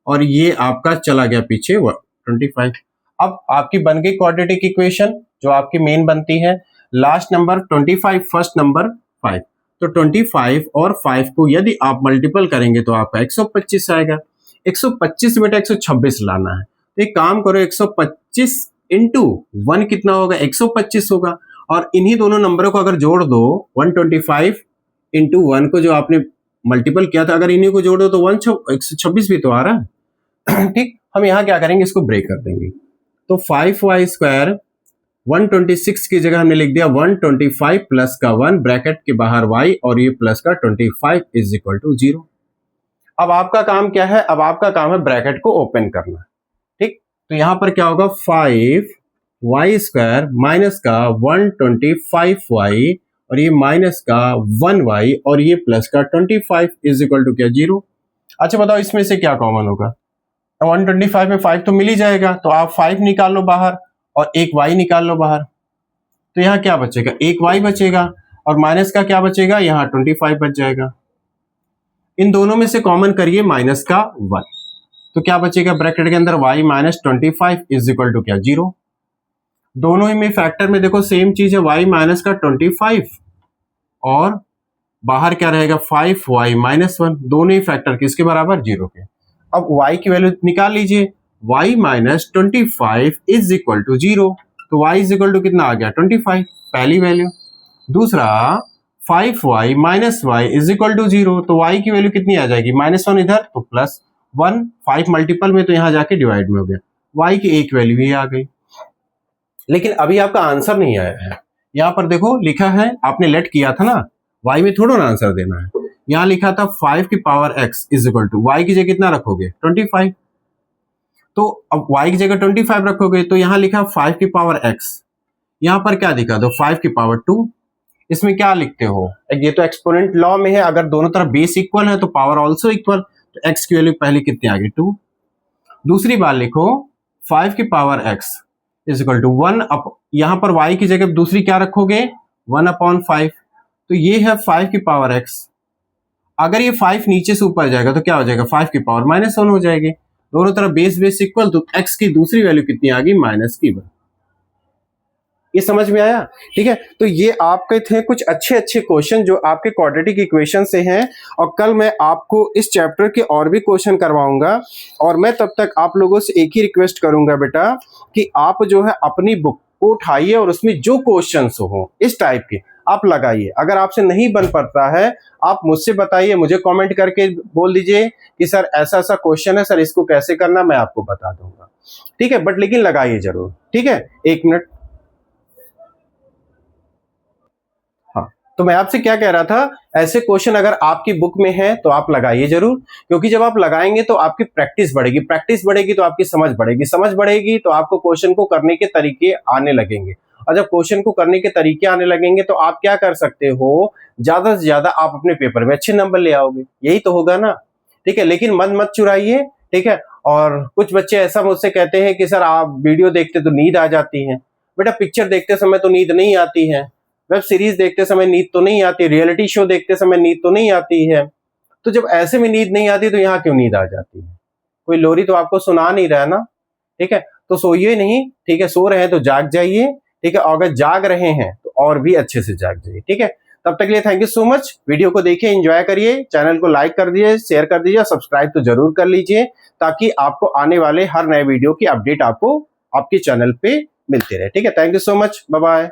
और ये आपका चला गया पीछे 25। अब आपकी बन गई क्वाड्रेटिक इक्वेशन जो आपकी मेन बनती है। Last number 25, first number 5। तो 25 और 5 को यदि आप मल्टीपल करेंगे तो आपका 125 आएगा। 125 बेटा 126 लाना है, तो एक काम करो, 125 इंटू 1 कितना होगा, 125 होगा। और इन्हीं दोनों नंबरों को अगर जोड़ दो, 125 इंटू 1 को जो आपने मल्टीपल किया था, अगर इन्हीं को जोड़ दो तो 126 भी तो आ रहा है। ठीक, हम यहाँ क्या करेंगे, इसको ब्रेक कर देंगे। तो 5y स्क्वायर 126 की जगह हमने लिख दिया 125 प्लस का 1 ब्रैकेट के बाहर y और ये प्लस का 25 इज इक्वल टू 0। अब आपका काम क्या है, अब आपका काम है ब्रैकेट को ओपन करना। ठीक, तो यहां पर क्या होगा, 5y स्क्वायर माइनस का 125y और ये माइनस का 1y और ये प्लस का 25 इज इक्वल टू क्या, 0। अच्छा बताओ इसमें से क्या कॉमन होगा, 125 में 5 तो मिल ही जाएगा, तो आप 5 निकाल लो बाहर और एक y निकाल लो बाहर। तो यहाँ क्या बचेगा, एक y बचेगा और माइनस का क्या बचेगा, यहाँ 25 बच जाएगा। इन दोनों में से कॉमन करिए माइनस का 1, तो क्या बचेगा ब्रैकेट के अंदर, y minus 25 is equal to क्या, 0। दोनों ही में फैक्टर में देखो सेम चीज है, y माइनस का 25 और बाहर क्या रहेगा 5y माइनस 1, दोनों ही फैक्टर किसके बराबर, 0 के। अब y की वैल्यू निकाल लीजिए, y minus 25 is equal to 0, तो y इज इक्वल टू कितना आ गया, 25, पहली वैल्यू। दूसरा 5y minus y is equal to 0, तो y की वैल्यू कितनी आ जाएगी, -1 इधर तो +1, 5 मल्टीपल में तो यहां जाके डिवाइड में हो गया, y की एक वैल्यू ही आ गई। लेकिन अभी आपका आंसर नहीं आया है। यहां पर देखो लिखा है, आपने लेट किया था ना, y में थोड़ा ना आंसर देना है। यहां लिखा था 5 की power x is equal to, y की जगह कितना रखोगे, 25। तो अब y की जगह 25 रखोगे तो यहां लिखा 5 की पावर x, यहां पर क्या दिखा दो 5 की पावर 2। इसमें क्या लिखते हो, ये तो एक्सपोनेंट लॉ में है, अगर दोनों तरफ बेस इक्वल है तो पावर ऑल्सो इक्वल, तो x की वैल्यू पहले कितनी आ गई, 2। दूसरी बार लिखो 5 की power x is equal to 1 up, यहां पर y की जगह दूसरी क्या रखोगे, 1/5, तो ये है 5 की पावर x। अगर ये 5 नीचे से ऊपर जाएगा तो क्या हो जाएगा, 5 की पावर -1 हो जाएगी। दोनों तरफ बेस इक्वल, तो x की दूसरी वैल्यू कितनी आ गई, -1। ये समझ में आया, ठीक है। तो ये आपके थे कुछ अच्छे क्वेश्चन जो आपके क्वाड्रेटिक इक्वेशन से हैं, और कल मैं आपको इस चैप्टर के और भी क्वेश्चन करवाऊंगा। और मैं तब तक आप लोगों से एक ही रिक्वेस्ट करूंगा बेटा, कि आप जो है अपनी बुक को उठाइए और उसमें जो क्वेश्चंस हो इस टाइप के आप लगाइए। अगर आपसे नहीं बन पाता है, आप मुझसे बताइए, मुझे कमेंट करके बोल दीजिए कि सर ऐसा ऐसा क्वेश्चन है, सर इसको कैसे करना, मैं आपको बता दूंगा, ठीक है। बट लेकिन लगाइए जरूर, ठीक है। 1 मिनट, हाँ। तो मैं आपसे क्या कह रहा था, ऐसे क्वेश्चन अगर आपकी बुक में है तो आप लगाइए जरूर, क्योंकि जब आप लगाएंगे तो आपकी प्रैक्टिस बढ़ेगी, प्रैक्टिस बढ़ेगी तो आपकी समझ बढ़ेगी, समझ बढ़ेगी तो आपको क्वेश्चन को करने के तरीके आने लगेंगे। और जब क्वेश्चन को करने के तरीके आने लगेंगे तो आप क्या कर सकते हो, ज्यादा से ज्यादा आप अपने पेपर में अच्छे नंबर ले आओगे, यही तो होगा ना, ठीक है। लेकिन मन मत चुराइए, ठीक है। और कुछ बच्चे ऐसा मुझसे कहते हैं कि सर आप वीडियो देखते तो नींद आ जाती है। बेटा पिक्चर देखते समय तो नींद नहीं आती है, वेब सीरीज देखते समय नींद तो नहीं आती, रियलिटी शो देखते समय नींद तो नहीं आती है। तो जब ऐसे में नींद नहीं आती तो यहाँ क्यों नींद आ जाती है, कोई लोरी तो आपको सुना नहीं रहा ना, ठीक है। तो सोइए नहीं, ठीक है, सो रहे हैं तो जाग जाइए, ठीक है। अगर जाग रहे हैं तो और भी अच्छे से जाग जाइए, ठीक है। तब तक के लिए thank you so much. Video को देखिए, एंजॉय करिए, चैनल को लाइक कर दीजिए, शेयर कर दीजिए, सब्सक्राइब तो जरूर कर लीजिए, ताकि आपको आने वाले हर नए वीडियो की अपडेट आपको आपके चैनल पे मिलती रहे, ठीक है। Thank you so much, bye bye.